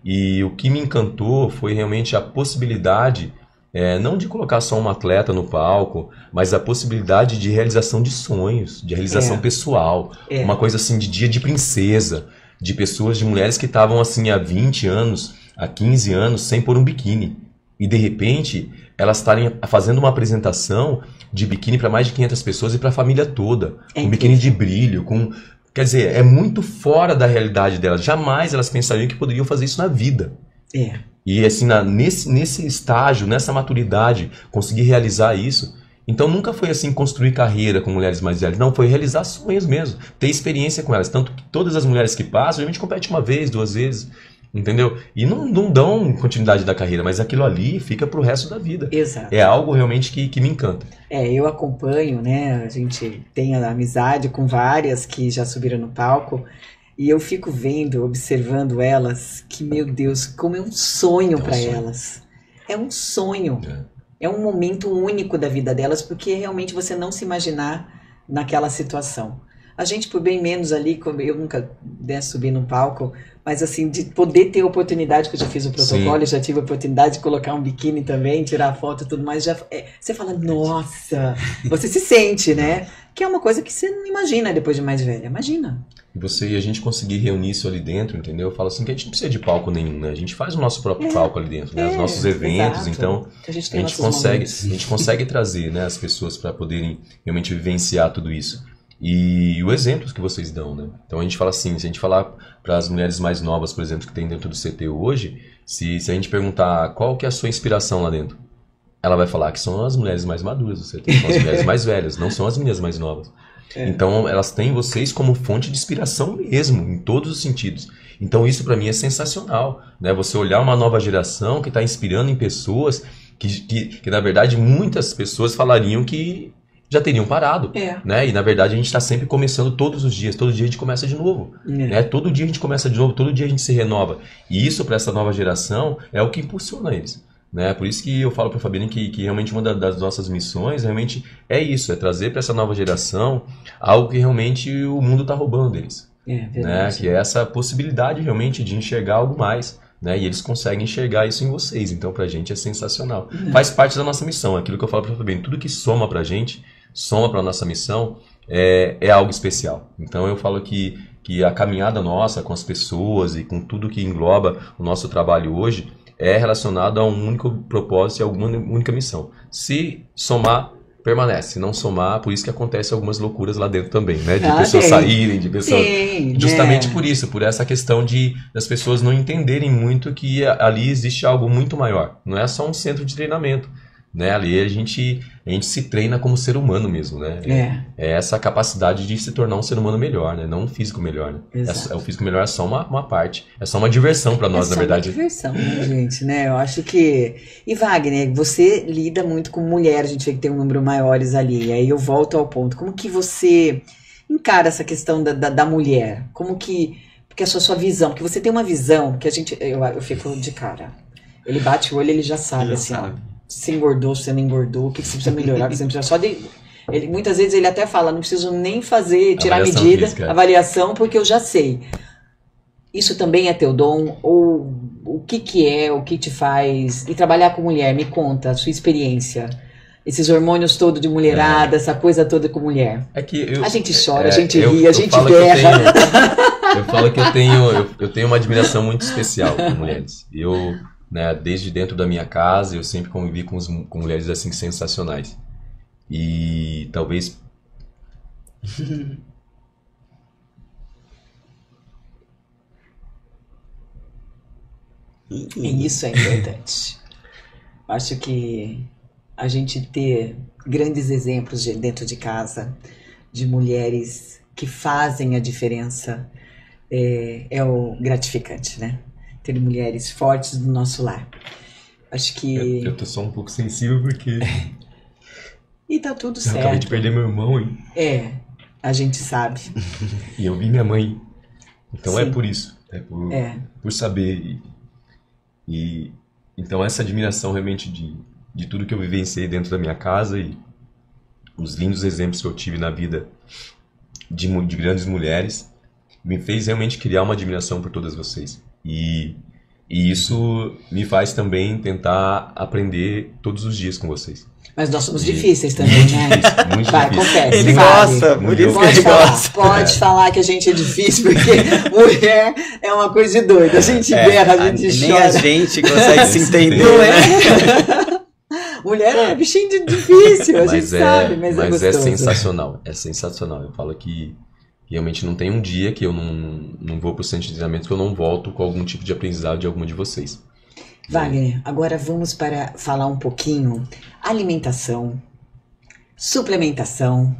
S1: e o que me encantou foi realmente a possibilidade, não de colocar só um atleta no palco, mas a possibilidade de realização de sonhos, de realização pessoal, uma coisa assim de dia de princesa, de pessoas, de mulheres que estavam assim há 20 anos, há 15 anos sem pôr um biquíni. E de repente elas estarem fazendo uma apresentação de biquíni para mais de 500 pessoas e para a família toda, com biquíni de brilho, quer dizer, é muito fora da realidade delas. Jamais elas pensariam que poderiam fazer isso na vida. E assim, nesse estágio, nessa maturidade, conseguir realizar isso. Então nunca foi assim construir carreira com mulheres mais velhas. Não, foi realizar sonhos mesmo. Ter experiência com elas. Tanto que todas as mulheres que passam, a gente compete uma vez, 2 vezes. Entendeu? E não dão continuidade da carreira, mas aquilo ali fica pro resto da vida.
S2: Exato.
S1: É algo realmente que me encanta.
S2: Eu acompanho, né? A gente tem a amizade com várias que já subiram no palco e eu fico vendo, observando elas, que, meu Deus, como é um sonho para elas. É um sonho. É um momento único da vida delas, porque realmente você não se imaginar naquela situação. A gente, por bem menos ali, eu nunca subi no palco, mas assim, de poder ter a oportunidade, que eu já fiz o protocolo, eu já tive a oportunidade de colocar um biquíni também, tirar foto e tudo mais, você fala, nossa, você se sente, né? Que é uma coisa que você não imagina depois de mais velha, imagina.
S1: E a gente conseguir reunir isso ali dentro, entendeu? Eu falo assim que a gente não precisa de palco nenhum, né? A gente faz o nosso próprio palco ali dentro, né? Os nossos eventos, então a gente consegue trazer, né, as pessoas para poderem realmente vivenciar tudo isso. E os exemplos que vocês dão, né? Então a gente fala assim, se a gente falar para as mulheres mais novas, por exemplo, que tem dentro do CT hoje, se a gente perguntar qual que é a sua inspiração lá dentro, ela vai falar que são as mulheres mais maduras do CT, são as mulheres mais velhas, não são as meninas mais novas. Então elas têm vocês como fonte de inspiração mesmo, em todos os sentidos. Então isso para mim é sensacional, né? Você olhar uma nova geração que está inspirando em pessoas que na verdade muitas pessoas falariam que já teriam parado, né? E na verdade a gente está sempre começando todos os dias, todo dia a gente começa de novo, né? Todo dia a gente começa de novo, todo dia a gente se renova. E isso para essa nova geração é o que impulsiona eles, né? Por isso que eu falo para a Fabiane que realmente uma das nossas missões realmente é isso, é trazer para essa nova geração algo que realmente o mundo está roubando deles, né? Que é essa possibilidade realmente de enxergar algo mais. Né? E eles conseguem enxergar isso em vocês, então pra gente é sensacional. Faz parte da nossa missão, aquilo que eu falo pra Fabiane, tudo que soma pra gente, soma pra nossa missão, é algo especial. Então eu falo que a caminhada nossa com as pessoas e com tudo que engloba o nosso trabalho hoje é relacionado a um único propósito e a alguma única missão. Se somar, permanece. Se não somar, por isso que acontece algumas loucuras lá dentro também, né? De pessoas saírem, de pessoas... Justamente por isso, por essa questão das pessoas não entenderem muito que ali existe algo muito maior. Não é só um centro de treinamento, né? Ali a gente se treina como ser humano mesmo, né? É essa capacidade de se tornar um ser humano melhor, né? Não um físico melhor, né? O físico melhor é só uma parte, é só uma diversão para nós, na verdade.
S2: É só uma diversão, né, gente, né? Eu acho que... E Wagner, você lida muito com mulher, a gente vê que tem um número maiores ali, e aí eu volto ao ponto. Como que você encara essa questão da mulher? Como que... Porque a sua visão, porque você tem uma visão que eu fico de cara. Ele bate o olho, ele já sabe, assim, ó. Se você engordou, se você não engordou, o que você precisa melhorar, o que você precisa só de... muitas vezes ele até fala, não preciso nem tirar medida, avaliação, porque eu já sei. Isso também é teu dom? Ou o que é, o que te faz... E trabalhar com mulher, me conta, a sua experiência. Esses hormônios todos de mulherada, essa coisa toda com mulher. A gente chora, a gente ri, a gente berra.
S1: Eu falo que eu tenho uma admiração muito especial por mulheres. Né, desde dentro da minha casa, eu sempre convivi com mulheres assim sensacionais. E talvez...
S2: E isso é importante. Acho que a gente ter grandes exemplos dentro de casa, de mulheres que fazem a diferença, é o gratificante, né? Ter mulheres fortes do nosso lar. Acho que...
S1: Eu tô só um pouco sensível porque...
S2: E tá tudo certo.
S1: Eu acabei de perder meu irmão, hein?
S2: A gente sabe.
S1: E eu vi minha mãe. Então
S2: Sim.
S1: É por isso. Por saber. Então essa admiração realmente de tudo que eu vivenciei dentro da minha casa e os lindos exemplos que eu tive na vida de grandes mulheres me fez realmente criar uma admiração por todas vocês. E isso me faz também tentar aprender todos os dias com vocês.
S2: Mas nós somos difíceis também, né?
S1: Muito
S2: Vai,
S1: difícil.
S2: confessa.
S3: Ele gosta, por isso que ele gosta.
S2: Pode falar que a gente é difícil, porque mulher é uma coisa de doida. A gente berra, a gente
S3: nem
S2: chora.
S3: a gente consegue se entender,
S2: Não
S3: né?
S2: Mulher é bichinho difícil, a gente sabe, mas é gostoso.
S1: É sensacional, é sensacional. Eu falo que realmente não tem um dia que eu não vou pro centro de treinamento que eu não volto com algum tipo de aprendizado de alguma de vocês.
S2: Wagner, agora vamos para falar um pouquinho alimentação, suplementação.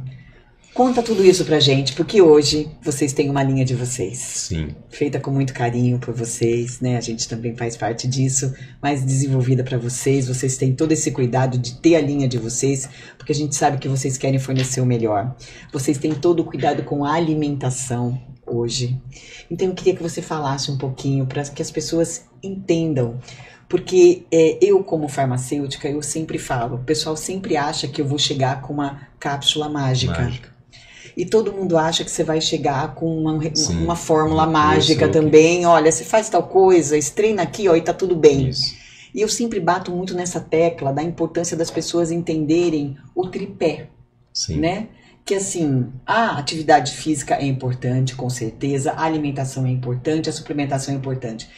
S2: Conta tudo isso pra gente, porque hoje vocês têm uma linha de vocês.
S1: Sim.
S2: Feita com muito carinho por vocês, né? A gente também faz parte disso, mas desenvolvida para vocês. Vocês têm todo esse cuidado de ter a linha de vocês, porque a gente sabe que vocês querem fornecer o melhor. Vocês têm todo o cuidado com a alimentação hoje. Então eu queria que você falasse um pouquinho para que as pessoas entendam. Porque eu, como farmacêutica, eu sempre falo, o pessoal sempre acha que eu vou chegar com uma cápsula mágica. E todo mundo acha que você vai chegar com uma fórmula mágica também. Olha, você faz tal coisa, treina aqui, ó, e tá tudo bem.
S1: Isso.
S2: E eu sempre bato muito nessa tecla da importância das pessoas entenderem o tripé, né? Que assim, a atividade física é importante, com certeza, a alimentação é importante, a suplementação é importante.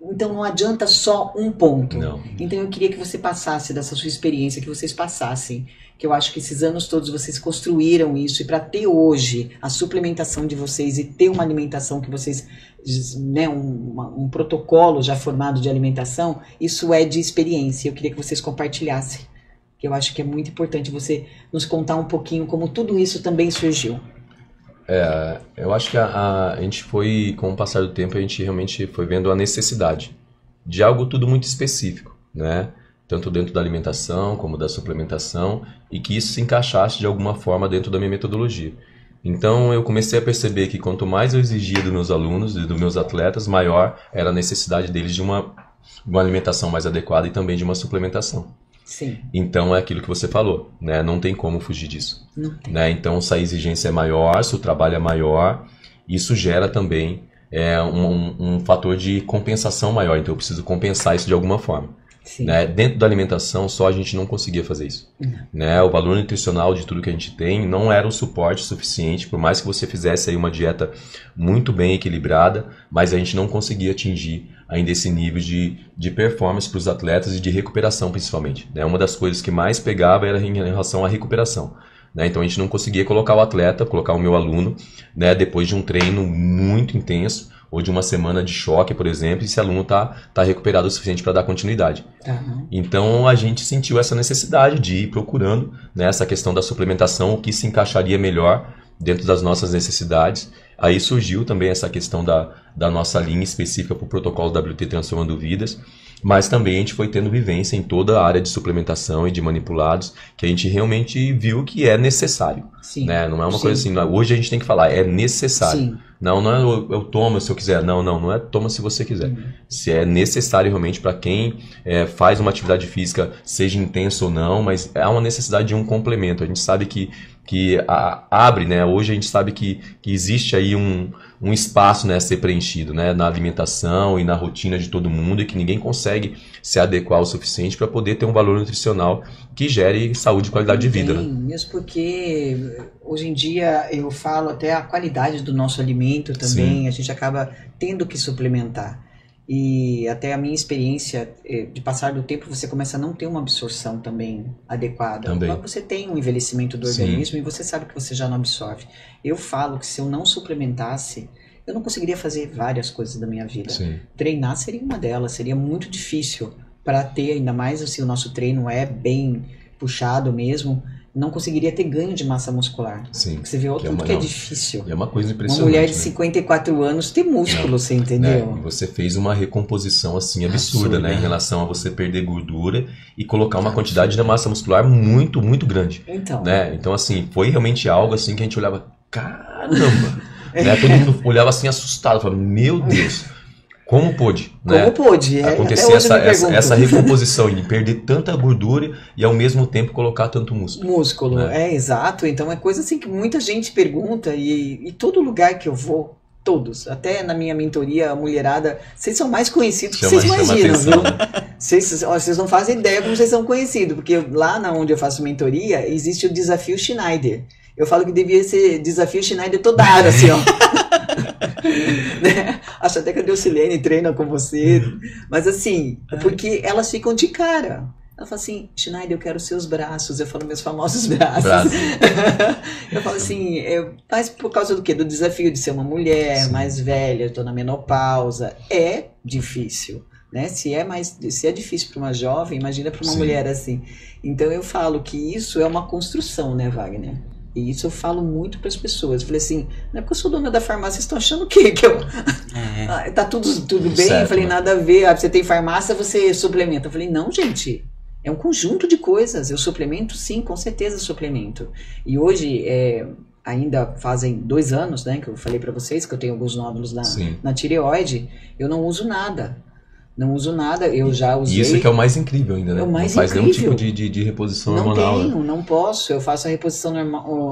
S2: Então não adianta só um ponto.
S1: Não.
S2: Então eu queria que você passasse dessa sua experiência, que vocês passassem, que eu acho que esses anos todos vocês construíram isso, e para ter hoje a suplementação de vocês e ter uma alimentação que vocês, né, um protocolo já formado de alimentação, isso é de experiência. Eu queria que vocês compartilhassem, que eu acho que é muito importante você nos contar um pouquinho como tudo isso também surgiu.
S1: Eu acho que a gente foi, com o passar do tempo, a gente realmente foi vendo a necessidade de algo tudo muito específico, né? Tanto dentro da alimentação como da suplementação, e que isso se encaixasse de alguma forma dentro da minha metodologia. Então eu comecei a perceber que quanto mais eu exigia dos meus alunos e dos meus atletas, maior era a necessidade deles de uma alimentação mais adequada e também de uma suplementação.
S2: Sim.
S1: Então é aquilo que você falou, né? Não tem como fugir disso.
S2: Não tem.
S1: Né? Então se a exigência é maior, se o trabalho é maior, isso gera também um fator de compensação maior. Então eu preciso compensar isso de alguma forma.
S2: Sim.
S1: Né? Dentro da alimentação só a gente não conseguia fazer isso. Né? O valor nutricional de tudo que a gente tem não era o suporte suficiente, por mais que você fizesse aí uma dieta muito bem equilibrada, mas a gente não conseguia atingir ainda esse nível de performance para os atletas e de recuperação principalmente. Né? Uma das coisas que mais pegava era em relação à recuperação. Né? Então a gente não conseguia colocar o atleta, colocar o meu aluno, né, depois de um treino muito intenso, ou de uma semana de choque, por exemplo, e esse aluno tá recuperado o suficiente para dar continuidade.
S2: Uhum.
S1: Então a gente sentiu essa necessidade de ir procurando, né, essa questão da suplementação, o que se encaixaria melhor dentro das nossas necessidades. Aí surgiu também essa questão da nossa linha específica para o protocolo WT Transformando Vidas, mas também a gente foi tendo vivência em toda a área de suplementação e de manipulados, que a gente realmente viu que é necessário.
S2: Sim.
S1: Né? Não é uma coisa assim, hoje a gente tem que falar, é necessário.
S2: Sim.
S1: Não é eu tomo se eu quiser. Não é toma se você quiser. Se é necessário realmente para quem faz uma atividade física, seja intensa ou não, mas há uma necessidade de um complemento. A gente sabe que abre, né? Hoje a gente sabe que existe aí um espaço, né, a ser preenchido, né, na alimentação e na rotina de todo mundo, e que ninguém consegue se adequar o suficiente para poder ter um valor nutricional que gere saúde e qualidade de vida. Né?
S2: Mesmo porque hoje em dia eu falo até a qualidade do nosso alimento também, a gente acaba tendo que suplementar. E até a minha experiência de passar do tempo, você começa a não ter uma absorção também adequada.
S1: Também.
S2: Você tem um envelhecimento do organismo e você sabe que você já não absorve. Eu falo que se eu não suplementasse, eu não conseguiria fazer várias coisas da minha vida.
S1: Sim.
S2: Treinar seria uma delas, seria muito difícil para ter, ainda mais se o nosso treino é bem puxado mesmo, não conseguiria ter ganho de massa muscular.
S1: Sim.
S2: Porque você vê o tanto que é difícil.
S1: É uma coisa impressionante.
S2: Uma mulher de 54 anos ter músculo, você entendeu?
S1: Né? Você fez uma recomposição assim absurda, né? Em relação a você perder gordura e colocar uma quantidade de massa muscular muito, muito grande.
S2: Então.
S1: Né? Então, assim, foi realmente algo assim que a gente olhava, caramba! Né? Todo mundo olhava assim assustado, falava, meu Deus! Como pôde, né?
S2: Como pôde?
S1: Acontecer essa recomposição de perder tanta gordura e ao mesmo tempo colocar tanto músculo.
S2: Músculo,
S1: né?
S2: Exato. Então é coisa assim que muita gente pergunta e todo lugar que eu vou, todos, até na minha mentoria, a mulherada, vocês são mais conhecidos que vocês imaginam,
S1: atenção,
S2: viu?
S1: Né?
S2: Vocês não fazem ideia como vocês são conhecidos, porque lá onde eu faço mentoria, existe o desafio Schneider. Eu falo que devia ser desafio Schneider toda a área, assim, ó. Né? Acho até que a Deusilene treina com você. Mas assim, porque elas ficam de cara. Ela fala assim, Schneider, eu quero seus braços. Eu falo meus famosos braços. Eu falo assim, mas por causa do quê? Do desafio de ser uma mulher mais velha, estou na menopausa. É difícil. Né? Se é difícil para uma jovem, imagina para uma mulher assim. Então eu falo que isso é uma construção, né, Wagner? E isso eu falo muito para as pessoas. Eu falei assim, não é porque eu sou dona da farmácia, vocês estão achando o quê? Que eu... tá tudo bem?
S1: Certo,
S2: eu falei,
S1: né?
S2: nada a ver. Você tem farmácia, você suplementa. Eu falei, não, gente, é um conjunto de coisas. Eu suplemento, sim, com certeza suplemento. E hoje, ainda fazem 2 anos, né, que eu falei para vocês que eu tenho alguns nódulos na tireoide, eu não uso nada. Não uso nada, eu já usei.
S1: E isso que é o mais incrível ainda, né?
S2: É o mais
S1: não faz
S2: incrível.
S1: nenhum tipo de reposição
S2: não
S1: hormonal.
S2: Tenho,
S1: né?
S2: não posso. Eu faço a reposição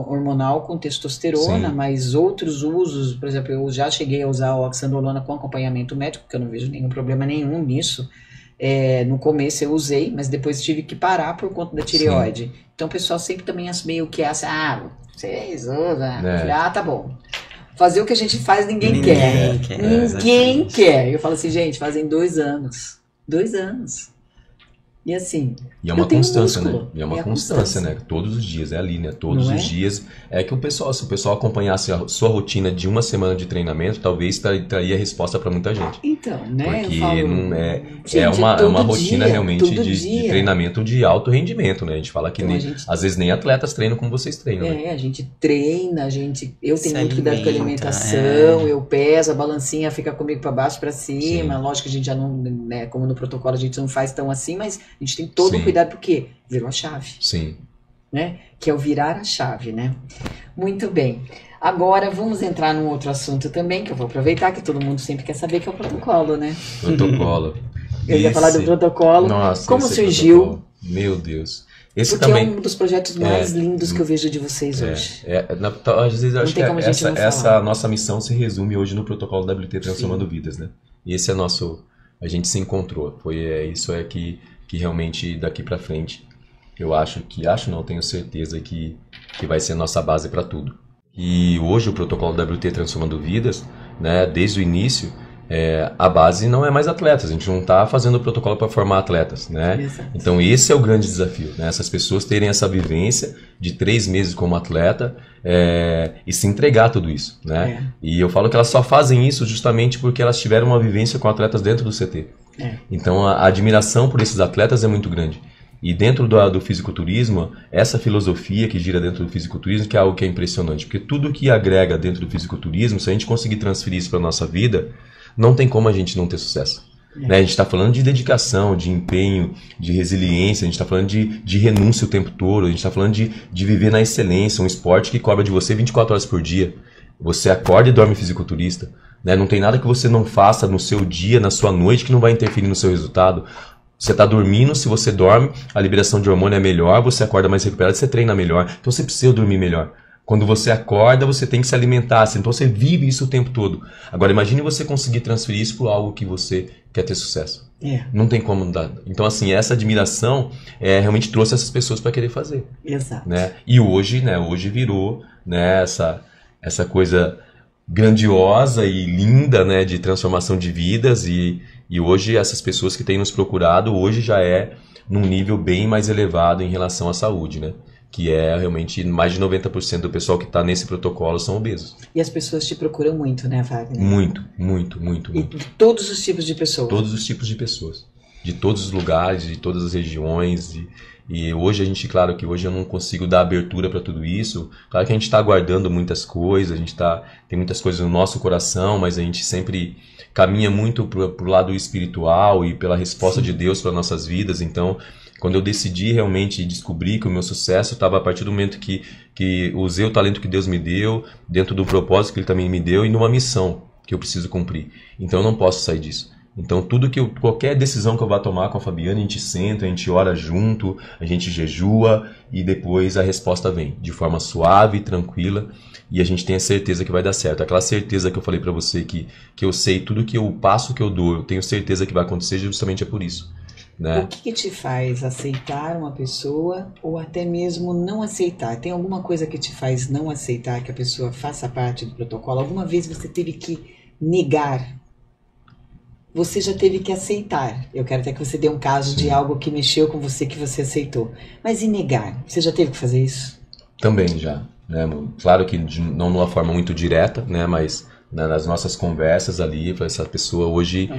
S2: hormonal com testosterona,
S1: Sim.
S2: mas outros usos, por exemplo, eu já cheguei a usar o oxandrolona com acompanhamento médico, porque eu não vejo nenhum problema nenhum nisso. No começo eu usei, mas depois tive que parar por conta da tireoide. Sim. Então o pessoal sempre também meio que essa, vocês usam. Falei, tá bom. Fazer o que a gente faz, ninguém quer. Ninguém quer. Eu falo assim, gente, fazem 2 anos. 2 anos. E assim.
S1: E é uma constância,
S2: músculo,
S1: né? E é uma constância, né? Todos os dias, é ali, né? Todos os dias. É que se o pessoal acompanhasse a sua rotina de uma semana de treinamento, talvez traria resposta para muita gente.
S2: Então, né?
S1: Porque
S2: gente,
S1: é uma rotina
S2: dia,
S1: realmente de treinamento de alto rendimento, né? A gente fala que
S2: então,
S1: às vezes nem atletas treinam como vocês treinam.
S2: Né? A gente treina, eu tenho muito cuidado com a alimentação, eu peso, a balancinha fica comigo para baixo, para cima. Sim. Lógico que a gente já não, né? Como no protocolo a gente não faz tão assim, mas a gente tem todo o cuidado porque virou a chave.
S1: Sim.
S2: Né? Que é o virar a chave, né? Muito bem. Agora vamos entrar num outro assunto também, que eu vou aproveitar, que todo mundo sempre quer saber, que é o protocolo, né?
S1: Protocolo.
S2: Eu ia falar do protocolo.
S1: Nossa,
S2: como surgiu?
S1: Protocolo. Meu Deus. Esse
S2: porque
S1: também
S2: é um dos projetos mais lindos que eu vejo de vocês hoje.
S1: Às vezes eu acho que
S2: essa
S1: nossa missão se resume hoje no protocolo WT Transformando Vidas, né? E esse é a gente se encontrou. Isso que realmente daqui pra frente tenho certeza que vai ser a nossa base para tudo. E hoje o protocolo WT Transformando Vidas, né, desde o início, a base não é mais atletas, a gente não está fazendo o protocolo para formar atletas, né?
S2: Exato.
S1: Então esse é o grande desafio, né? Essas pessoas terem essa vivência de 3 meses como atleta e se entregar a tudo isso, né? E eu falo que elas só fazem isso justamente porque elas tiveram uma vivência com atletas dentro do CT. Então a admiração por esses atletas é muito grande. E dentro do fisiculturismo, essa filosofia que gira dentro do fisiculturismo, que é algo que é impressionante, porque tudo que agrega dentro do fisiculturismo, se a gente conseguir transferir isso para a nossa vida, não tem como a gente não ter sucesso. Né? A gente está falando de dedicação, de empenho, de resiliência, a gente está falando de renúncia o tempo todo, a gente está falando de viver na excelência, um esporte que cobra de você 24 horas por dia. Você acorda e dorme fisiculturista. Né? Não tem nada que você não faça no seu dia, na sua noite, que não vai interferir no seu resultado. Você está dormindo, se você dorme, a liberação de hormônio é melhor, você acorda mais recuperado, você treina melhor. Então você precisa dormir melhor. Quando você acorda, você tem que se alimentar, então você vive isso o tempo todo. Agora imagine você conseguir transferir isso para algo que você quer ter sucesso. Não tem como dar. Então assim, essa admiração realmente trouxe essas pessoas para querer fazer.
S2: Exato.
S1: Né? E hoje, hoje virou, né, essa coisa grandiosa e linda, né, de transformação de vidas e hoje essas pessoas que têm nos procurado hoje já é num nível bem mais elevado em relação à saúde, né? Que é realmente mais de 90% do pessoal que está nesse protocolo são obesos.
S2: E as pessoas te procuram muito, né, Wagner?
S1: Muito, muito, muito.
S2: E de todos os tipos de pessoas?
S1: Todos os tipos de pessoas. De todos os lugares, de todas as regiões. E hoje a gente, claro que hoje eu não consigo dar abertura para tudo isso. Claro que a gente está aguardando muitas coisas, tem muitas coisas no nosso coração, mas a gente sempre caminha muito pro lado espiritual e pela resposta de Deus para nossas vidas. Então, quando eu decidi realmente descobrir que o meu sucesso estava a partir do momento que usei o talento que Deus me deu, dentro do propósito que Ele também me deu e numa missão que eu preciso cumprir. Então eu não posso sair disso. Então qualquer decisão que eu vá tomar com a Fabiana, a gente senta, a gente ora junto, a gente jejua e depois a resposta vem de forma suave, tranquila e a gente tem a certeza que vai dar certo. Aquela certeza que eu falei para você que eu sei tudo que o passo que eu dou, eu tenho certeza que vai acontecer justamente é por isso. Né?
S2: O que te faz aceitar uma pessoa ou até mesmo não aceitar? Tem alguma coisa que te faz não aceitar que a pessoa faça parte do protocolo? Alguma vez você teve que negar? Você já teve que aceitar. Eu quero até que você dê um caso de algo que mexeu com você, que você aceitou. Mas e negar? Você já teve que fazer isso?
S1: Também já. Né? Claro que não de uma forma muito direta, né? Mas nas nossas conversas ali, essa pessoa hoje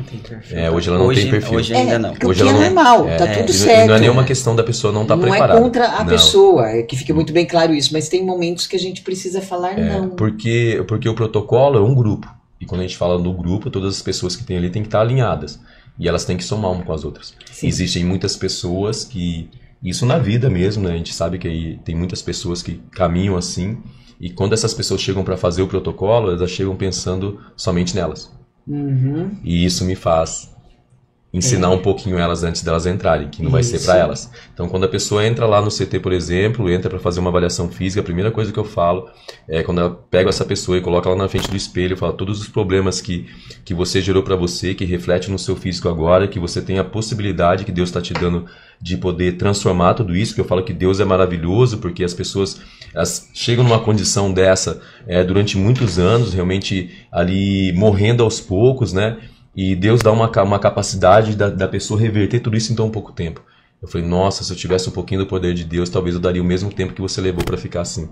S1: hoje ela não tem perfil.
S3: Hoje ainda não.
S2: Hoje ela é normal, tá tudo certo.
S1: Não é nenhuma questão da pessoa não estar preparada.
S2: Não é contra a pessoa, que fique muito bem claro isso, mas tem momentos que a gente precisa falar não.
S1: Porque o protocolo é um grupo. E quando a gente fala no grupo, todas as pessoas que tem ali têm que estar alinhadas. E elas têm que somar uma com as outras. Sim. Existem muitas pessoas que... Isso na vida mesmo, né? A gente sabe que aí tem muitas pessoas que caminham assim. E quando essas pessoas chegam para fazer o protocolo, elas chegam pensando somente nelas.
S2: Uhum.
S1: E isso me faz ensinar um pouquinho elas antes delas entrarem, que não vai ser para elas. Então, quando a pessoa entra lá no CT, por exemplo, entra para fazer uma avaliação física, a primeira coisa que eu falo é quando eu pego essa pessoa e coloco ela na frente do espelho, eu falo todos os problemas que você gerou para você, que reflete no seu físico agora, que você tem a possibilidade que Deus está te dando de poder transformar tudo isso, que eu falo que Deus é maravilhoso, porque as pessoas elas chegam numa condição dessa durante muitos anos, realmente ali morrendo aos poucos, né? E Deus dá uma capacidade da pessoa reverter tudo isso em tão pouco tempo. Eu falei, nossa, se eu tivesse um pouquinho do poder de Deus, talvez eu daria o mesmo tempo que você levou para ficar assim.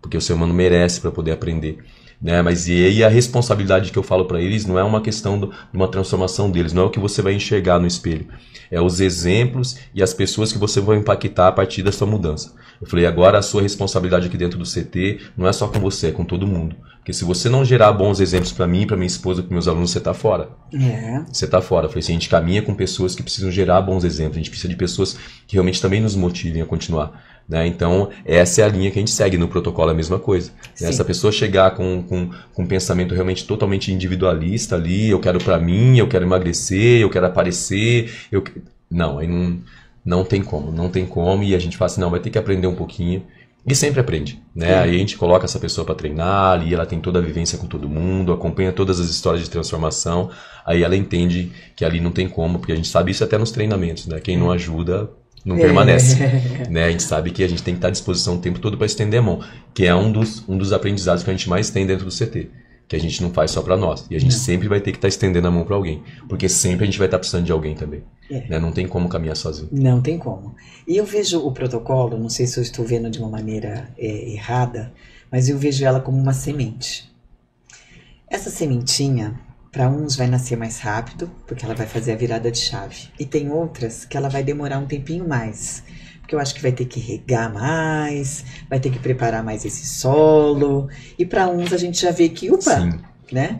S1: Porque o ser humano merece para poder aprender. Né? Mas e aí a responsabilidade que eu falo para eles não é uma questão de uma transformação deles, não é o que você vai enxergar no espelho. É os exemplos e as pessoas que você vai impactar a partir da sua mudança. Eu falei, agora a sua responsabilidade aqui dentro do CT não é só com você, é com todo mundo. Porque se você não gerar bons exemplos para mim, para minha esposa, para meus alunos, você tá fora. Você tá fora. Eu falei assim, a gente caminha com pessoas que precisam gerar bons exemplos. A gente precisa de pessoas que realmente também nos motivem a continuar. Né? Então, essa é a linha que a gente segue no protocolo, é a mesma coisa. Né? Essa pessoa chegar com um pensamento realmente totalmente individualista ali, eu quero para mim, eu quero emagrecer, eu quero aparecer, não, aí não tem como, e a gente fala assim, não, vai ter que aprender um pouquinho, e sempre aprende, né? Aí a gente coloca essa pessoa para treinar, ali ela tem toda a vivência com todo mundo, acompanha todas as histórias de transformação, aí ela entende que ali não tem como, porque a gente sabe isso até nos treinamentos, né? Quem não ajuda não permanece, né? A gente sabe que a gente tem que estar à disposição o tempo todo para estender a mão, que é um dos aprendizados que a gente mais tem dentro do CT. que a gente não faz só pra nós. E a gente sempre vai ter que estar estendendo a mão pra alguém. Porque sempre a gente vai estar precisando de alguém também. Né? Não tem como caminhar sozinho.
S2: Não tem como. E eu vejo o protocolo, não sei se eu estou vendo de uma maneira errada, mas eu vejo ela como uma semente. Essa sementinha, para uns vai nascer mais rápido, porque ela vai fazer a virada de chave. E tem outras que ela vai demorar um tempinho mais. Porque eu acho que vai ter que regar mais, vai ter que preparar mais esse solo. E para uns a gente já vê que, opa,
S1: Sim.
S2: né?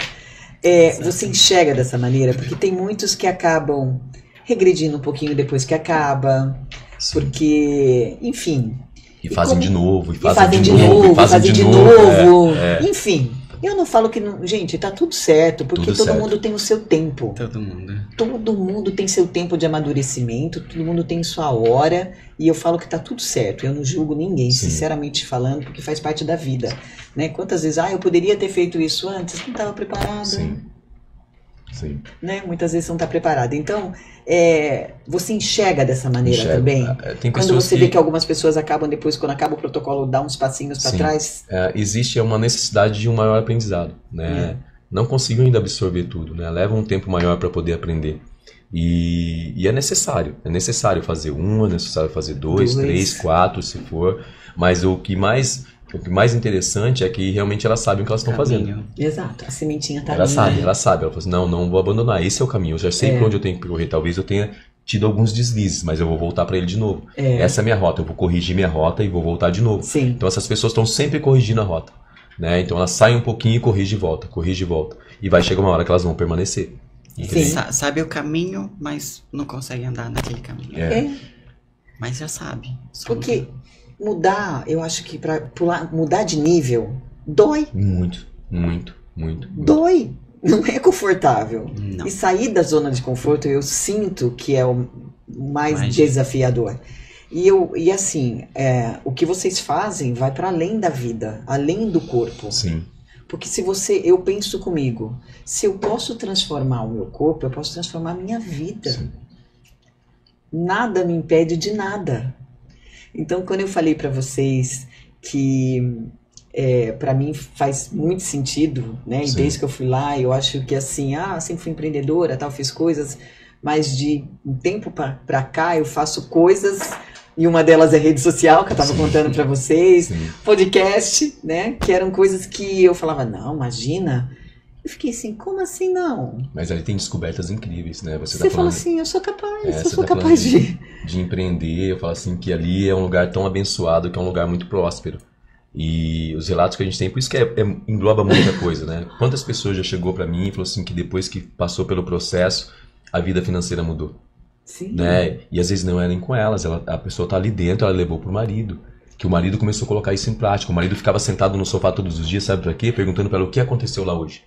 S2: Você enxerga dessa maneira, porque tem muitos que acabam regredindo um pouquinho depois que acaba,
S1: Sim.
S2: porque, enfim...
S1: E fazem de novo,
S2: e fazem de novo,
S1: e fazem de novo.
S2: Enfim, eu não falo que... Gente, tá tudo certo, porque
S1: Tudo
S2: todo
S1: certo.
S2: mundo tem o seu tempo.
S3: Todo mundo.
S2: Todo mundo tem seu tempo de amadurecimento, todo mundo tem sua hora, e eu falo que tá tudo certo. Eu não julgo ninguém,
S1: Sim.
S2: sinceramente falando, porque faz parte da vida. Né? Quantas vezes, eu poderia ter feito isso antes, não estava preparado.
S1: Sim. Sim.
S2: Né? Muitas vezes não está preparado. Então, você enxerga dessa maneira
S1: Enxergo.
S2: também?
S1: Tem
S2: Quando
S1: pessoas
S2: você vê que algumas pessoas acabam depois, quando acaba o protocolo, dá uns passinhos para
S1: Sim.
S2: trás?
S1: Existe uma necessidade de um maior aprendizado, né? Não consigo ainda absorver tudo, né? Leva um tempo maior para poder aprender. E é necessário fazer um, é necessário fazer dois, 3, 4, se for. Mas o que mais interessante é que realmente elas sabem o que elas estão fazendo.
S2: Exato, a sementinha tá
S1: Ela
S2: ali.
S1: sabe. Ela fala assim, não vou abandonar, esse é o caminho, eu já sei por onde eu tenho que percorrer. Talvez eu tenha tido alguns deslizes, mas eu vou voltar para ele de novo. Essa é a minha rota, eu vou corrigir minha rota e vou voltar de novo.
S2: Sim.
S1: Então essas pessoas estão sempre corrigindo a rota. Né? Então elas saem um pouquinho e corrigem e volta, corrige e volta. E vai chegar uma hora que elas vão permanecer.
S3: Sabe o caminho, mas não consegue andar naquele caminho. Mas já sabe.
S2: Porque mudar, eu acho que para mudar de nível, dói.
S1: Muito.
S2: Dói. Não é confortável.
S3: Não.
S2: E sair da zona de conforto, eu sinto que é o mais desafiador. E assim, o que vocês fazem vai para além da vida, além do corpo.
S1: Sim.
S2: Porque eu penso comigo, se eu posso transformar o meu corpo, eu posso transformar a minha vida.
S1: Sim.
S2: Nada me impede de nada. Então, quando eu falei para vocês que para mim faz muito sentido, né? E desde que eu fui lá, eu acho que assim, sempre fui empreendedora, tal, fiz coisas, mas de um tempo para cá eu faço coisas, e uma delas é rede social, que eu estava contando para vocês, podcast, né? Que eram coisas que eu falava, não, imagina. Eu fiquei assim, como assim não?
S1: Mas ali tem descobertas incríveis, né?
S2: Você fala assim, eu sou capaz, eu sou capaz
S1: de empreender. Eu falo assim que ali é um lugar tão abençoado, que é um lugar muito próspero. E os relatos que a gente tem, por isso que engloba muita coisa, né? Quantas pessoas já chegou para mim e falou assim que depois que passou pelo processo, a vida financeira mudou.
S2: Sim.
S1: Né? E às vezes não é nem com elas, a pessoa tá ali dentro, ela levou pro marido. Que o marido começou a colocar isso em prática. O marido ficava sentado no sofá todos os dias, sabe pra quê? Perguntando pra ela o que aconteceu lá hoje.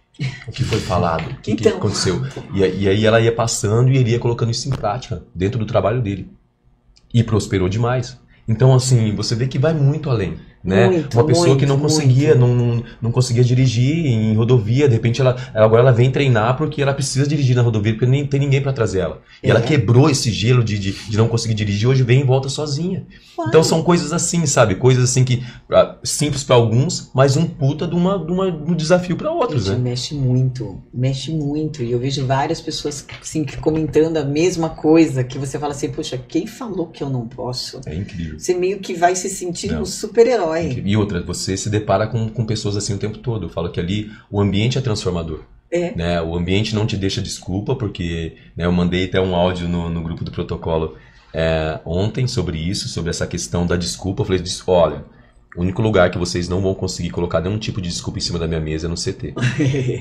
S1: O que foi falado, o que aconteceu. E aí ela ia passando e ele ia colocando isso em prática, dentro do trabalho dele. E prosperou demais. Então, assim, você vê que vai muito além. Né? Uma pessoa que não conseguia, não conseguia dirigir em rodovia, de repente agora ela vem treinar porque ela precisa dirigir na rodovia, porque nem tem ninguém para trazer ela. E ela quebrou esse gelo de não conseguir dirigir, hoje vem e volta sozinha. Então são coisas assim, sabe? Coisas assim que simples para alguns, mas um puta de um desafio para outros.
S2: Gente,
S1: né?
S2: mexe muito. E eu vejo várias pessoas assim, comentando a mesma coisa, que você fala assim, poxa, quem falou que eu não posso?
S1: É incrível.
S2: Você meio que vai se sentir um super-herói.
S1: E outra, você se depara com pessoas assim o tempo todo. Eu falo que ali o ambiente é transformador. Né? O ambiente não te deixa desculpa, porque né, eu mandei até um áudio no grupo do protocolo ontem sobre isso, sobre essa questão da desculpa. Eu falei, olha, o único lugar que vocês não vão conseguir colocar nenhum tipo de desculpa em cima da minha mesa é no CT.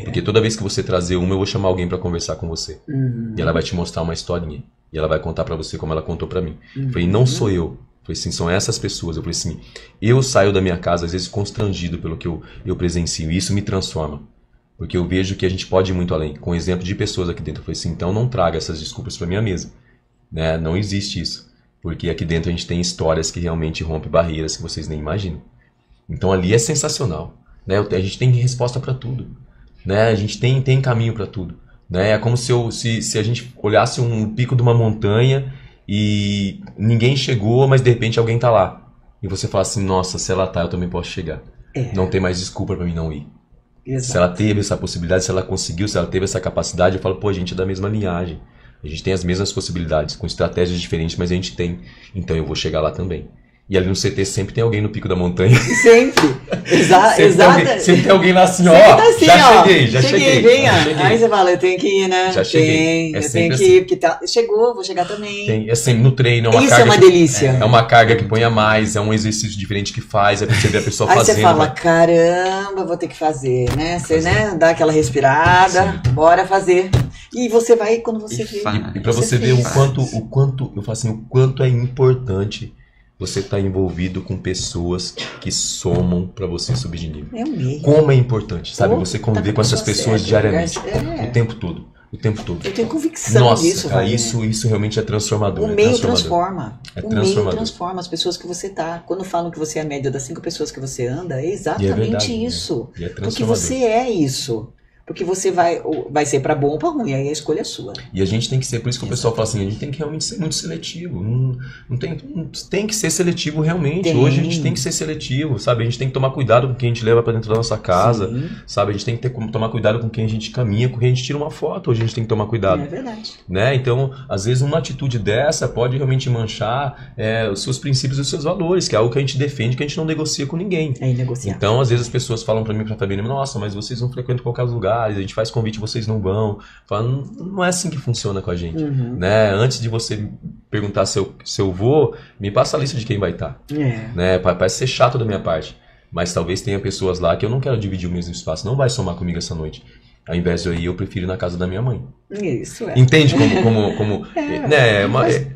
S1: Porque toda vez que você trazer uma, eu vou chamar alguém para conversar com você. E ela vai te mostrar uma historinha. E ela vai contar para você como ela contou para mim. Eu falei, não sou eu. Eu falei assim, são essas pessoas. Eu falei assim, eu saio da minha casa às vezes constrangido pelo que eu presencio. E isso me transforma. Porque eu vejo que a gente pode ir muito além. Com exemplo de pessoas aqui dentro. Eu falei assim, então não traga essas desculpas para minha mesa. Né? Não existe isso. Porque aqui dentro a gente tem histórias que realmente rompem barreiras que vocês nem imaginam. Então ali é sensacional. Né? A gente tem resposta para tudo. Né? A gente tem caminho para tudo. Né? É como se a gente olhasse um pico de uma montanha e ninguém chegou, mas de repente alguém tá lá. E você fala assim, nossa, se ela tá, eu também posso chegar. Não tem mais desculpa para mim não ir.
S2: Exato.
S1: Se ela teve essa possibilidade, se ela conseguiu, se ela teve essa capacidade, eu falo, pô, a gente é da mesma linhagem. A gente tem as mesmas possibilidades, com estratégias diferentes, mas a gente tem. Então eu vou chegar lá também. E ali no CT sempre tem alguém no pico da montanha.
S2: Sempre.
S1: Sempre tem alguém lá assim, ó.
S2: Assim,
S1: já cheguei.
S2: Vem, aí você fala, eu tenho que ir, né?
S1: Já cheguei.
S2: Eu tenho que ir, porque chegou, vou chegar também.
S1: É sempre no treino, é uma
S2: Isso
S1: carga.
S2: É uma delícia.
S1: É uma carga que põe a mais, é um exercício diferente que faz, é pra você ver a pessoa
S2: aí
S1: fazendo.
S2: Aí você fala, caramba, vou ter que fazer, né? Você, né, dá aquela respirada, bora fazer. E você vai, quando você vê.
S1: E pra você ver o quanto, eu falo assim, o quanto é importante você estar envolvido com pessoas que somam para você subir de nível.
S2: É mesmo.
S1: Como é importante, sabe? Você conviver com essas pessoas diariamente. O tempo todo.
S2: Eu tenho convicção disso,
S1: cara, isso realmente é transformador.
S2: O meio transforma.
S1: O meio
S2: transforma as pessoas que você tá. Quando falam que você é a média das 5 pessoas que você anda, é exatamente isso.
S1: E é
S2: porque você é isso. Porque você vai ser pra bom ou pra ruim, aí a escolha é sua.
S1: E a gente tem que ser, por isso que o pessoal fala assim, a gente tem que realmente ser muito seletivo. Não tem que ser seletivo realmente. Hoje a gente tem que ser seletivo, sabe? A gente tem que tomar cuidado com quem a gente leva pra dentro da nossa casa, sabe? A gente tem que tomar cuidado com quem a gente caminha, com quem a gente tira uma foto. Hoje a gente tem que tomar cuidado.
S2: É verdade.
S1: Né? Então, às vezes uma atitude dessa pode realmente manchar os seus princípios e os seus valores, que é algo que a gente defende, que a gente não negocia com ninguém.
S2: É inegociável.
S1: Então, às vezes as pessoas falam pra mim, pra Fabiana, nossa, mas vocês não frequentam qualquer lugar, a gente faz convite, vocês não vão. Fala, não é assim que funciona com a gente. Né? Antes de você perguntar se eu vou, me passa a lista de quem vai estar. Né? Parece ser chato da minha parte. Mas talvez tenha pessoas lá que eu não quero dividir o mesmo espaço. Não vai somar comigo essa noite. Ao invés de eu ir, eu prefiro ir na casa da minha mãe.
S2: Isso, é.
S1: Entende como né?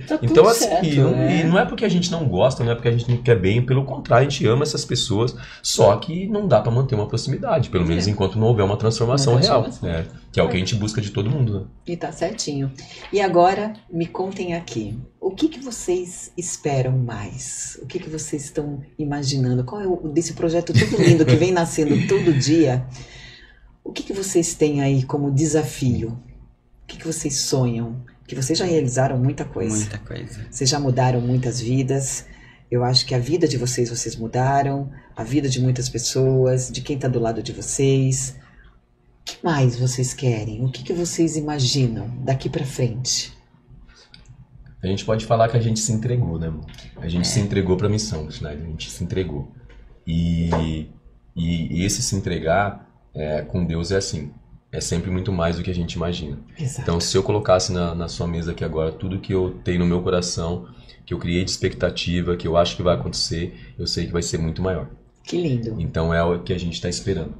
S2: Tá
S1: então, assim,
S2: certo,
S1: e não é porque a gente não gosta, não é porque a gente não quer bem, pelo contrário, a gente ama essas pessoas, só que não dá pra manter uma proximidade, pelo menos enquanto não houver uma transformação real, né? Que é o que a gente busca de todo mundo, né?
S2: E tá certinho. E agora, me contem aqui, o que vocês esperam mais? O que vocês estão imaginando? Qual é desse projeto tudo lindo que vem nascendo todo dia? O que vocês têm aí como desafio? O que vocês sonham? Que vocês já realizaram muita coisa.
S3: Muita coisa.
S2: Vocês já mudaram muitas vidas. Eu acho que a vida de vocês mudaram. A vida de muitas pessoas, de quem está do lado de vocês. O que mais vocês querem? O que vocês imaginam daqui para frente?
S1: A gente pode falar que a gente se entregou, né, amor? A gente se entregou para a missão, Schneider. A gente se entregou. E esse se entregar... com Deus é assim, é sempre muito mais do que a gente imagina.
S2: Exato.
S1: Então, se eu colocasse na sua mesa aqui agora tudo que eu tenho no meu coração, que eu criei de expectativa, que eu acho que vai acontecer, eu sei que vai ser muito maior.
S2: Que lindo.
S1: Então é o que a gente está esperando,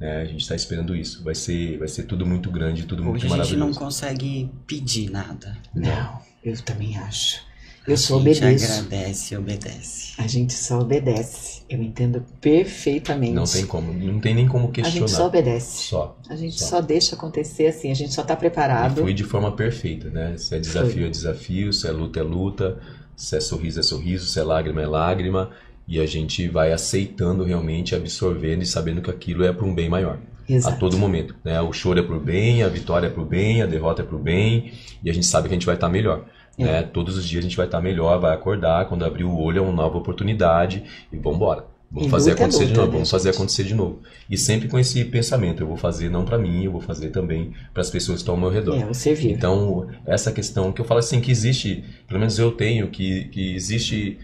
S1: né? A gente está esperando isso. Vai ser tudo muito grande, tudo muito maravilhoso.
S3: Hoje a gente não consegue pedir nada.
S2: Não, eu também acho. Eu só obedeço.
S3: A gente agradece e obedece.
S2: A gente só obedece. Eu entendo perfeitamente.
S1: Não tem como, não tem nem como questionar.
S2: A gente só obedece.
S1: Só.
S2: A gente só deixa acontecer assim, a gente só tá preparado.
S1: E flui de forma perfeita, né? Se é desafio, é desafio, se é luta, se é sorriso, se é lágrima, e a gente vai aceitando realmente, absorvendo e sabendo que aquilo é para um bem maior.
S2: Exato.
S1: A todo momento, né? O choro é pro bem, a vitória é pro bem, a derrota é pro bem, e a gente sabe que a gente vai estar melhor. Né? Todos os dias a gente vai estar melhor, vai acordar, quando abrir o olho é uma nova oportunidade e vamos embora. Vamos fazer acontecer de novo, vamos fazer acontecer de novo. E sempre com esse pensamento, eu vou fazer não para mim, eu vou fazer também para as pessoas que estão ao meu redor.
S2: O servir.
S1: Então, essa questão que eu falo assim, que existe, pelo menos eu tenho, que existe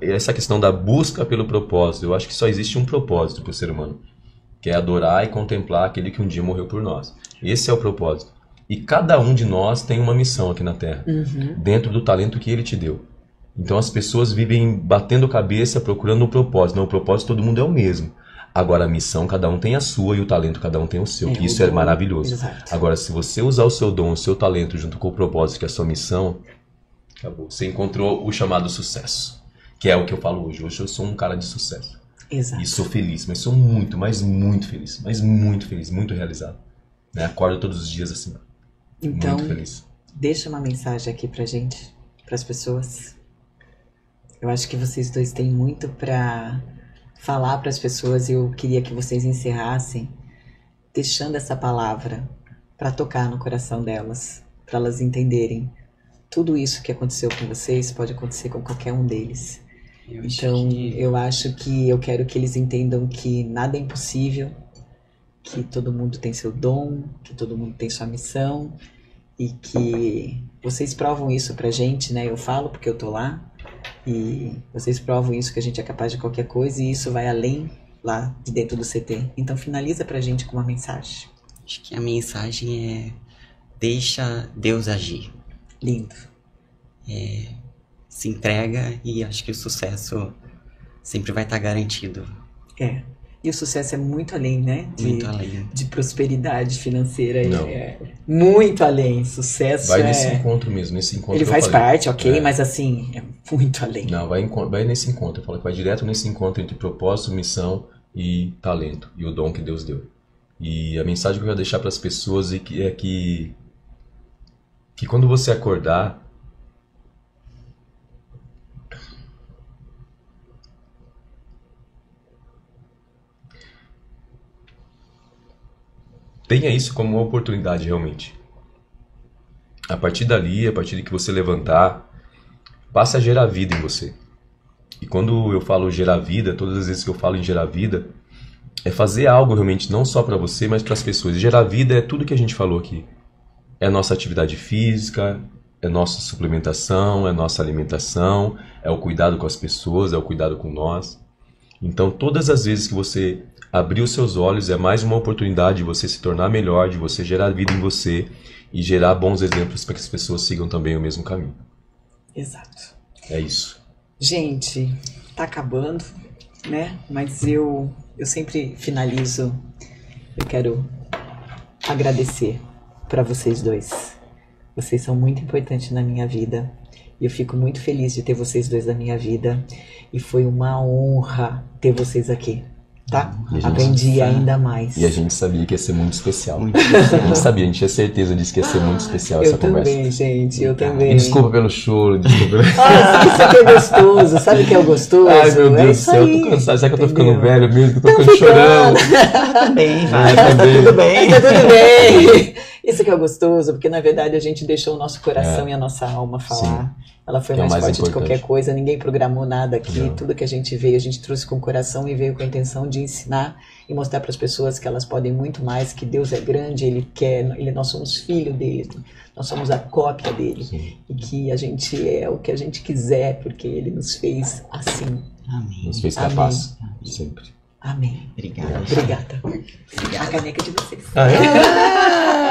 S1: essa questão da busca pelo propósito. Eu acho que só existe um propósito para o ser humano, que é adorar e contemplar aquele que um dia morreu por nós. Esse é o propósito. E cada um de nós tem uma missão aqui na Terra, dentro do talento que Ele te deu. Então as pessoas vivem batendo cabeça, procurando um propósito. Não, o propósito todo mundo é o mesmo. Agora a missão, cada um tem a sua e o talento, cada um tem o seu. Isso é maravilhoso.
S2: Exato.
S1: Agora, se você usar o seu dom, o seu talento junto com o propósito, que é a sua missão, acabou. Você encontrou o chamado sucesso, que é o que eu falo hoje. Hoje eu sou um cara de sucesso.
S2: Exato.
S1: E sou feliz, mas sou muito, mas muito feliz. Mas muito feliz, muito realizado. Né? Acordo todos os dias assim.
S2: Então,
S1: muito feliz.
S2: Deixa uma mensagem aqui pra gente, pras pessoas. Eu acho que vocês dois têm muito pra falar pras pessoas e eu queria que vocês encerrassem deixando essa palavra pra tocar no coração delas, pra elas entenderem tudo isso que aconteceu com vocês pode acontecer com qualquer um deles. Eu acho que eu quero que eles entendam que nada é impossível, que todo mundo tem seu dom, que todo mundo tem sua missão e que vocês provam isso pra gente, né? Eu falo porque eu tô lá e vocês provam isso, que a gente é capaz de qualquer coisa e isso vai além lá de dentro do CT. Então finaliza pra gente com uma mensagem.
S3: Acho que a mensagem é: deixa Deus agir.
S2: Lindo.
S3: Se entrega e acho que o sucesso sempre vai estar garantido.
S2: E o sucesso é muito além, né?
S3: Muito além.
S2: De prosperidade financeira.
S1: Não.
S2: É muito além. Sucesso
S1: Vai nesse encontro mesmo, nesse encontro.
S2: Ele
S1: que eu
S2: faz
S1: falei.
S2: parte, ok, mas assim, é muito além.
S1: Não, vai nesse encontro. Eu falo que vai direto nesse encontro entre propósito, missão e talento. E o dom que Deus deu. E a mensagem que eu quero deixar para as pessoas é que quando você acordar, tenha isso como uma oportunidade realmente. A partir dali, a partir de que você levantar, passa a gerar vida em você. E quando eu falo gerar vida, todas as vezes que eu falo em gerar vida, é fazer algo realmente não só para você, mas para as pessoas. E gerar vida é tudo que a gente falou aqui. É a nossa atividade física, é nossa suplementação, é nossa alimentação, é o cuidado com as pessoas, é o cuidado com nós. Então, todas as vezes que você abrir os seus olhos, é mais uma oportunidade de você se tornar melhor, de você gerar vida em você e gerar bons exemplos para que as pessoas sigam também o mesmo caminho.
S2: Exato.
S1: É isso.
S2: Gente, tá acabando, né? Mas eu sempre finalizo. Eu quero agradecer para vocês dois. Vocês são muito importantes na minha vida. E eu fico muito feliz de ter vocês dois na minha vida. E foi uma honra ter vocês aqui. Tá? Aprendi ainda mais.
S1: E a gente sabia que ia ser muito especial. Muito especial. A gente sabia, a gente tinha certeza disso que ia ser muito especial essa conversa.
S2: Eu também, gente, eu também.
S1: E desculpa pelo choro, desculpa.
S2: Isso aqui é gostoso, sabe o que é o gostoso?
S1: Ai, meu Deus do céu, eu tô cansado. Será que eu tô ficando velho mesmo? Que eu tô ficando chorão?
S3: Também, vai.
S2: Tudo bem. Tá tudo bem. Isso que é o gostoso, porque na verdade a gente deixou o nosso coração e a nossa alma falar. Sim. Ela foi mais forte de qualquer coisa, ninguém programou nada aqui. Não. Tudo que a gente veio, a gente trouxe com o coração e veio com a intenção de ensinar e mostrar para as pessoas que elas podem muito mais, que Deus é grande, Ele quer, nós somos filho dele, nós somos a cópia dele. Sim. E que a gente é o que a gente quiser, porque Ele nos fez assim.
S3: Amém.
S1: Nos fez capaz, sempre.
S2: Amém.
S3: Obrigado.
S2: Obrigada. A caneca de vocês.
S1: Ah, é?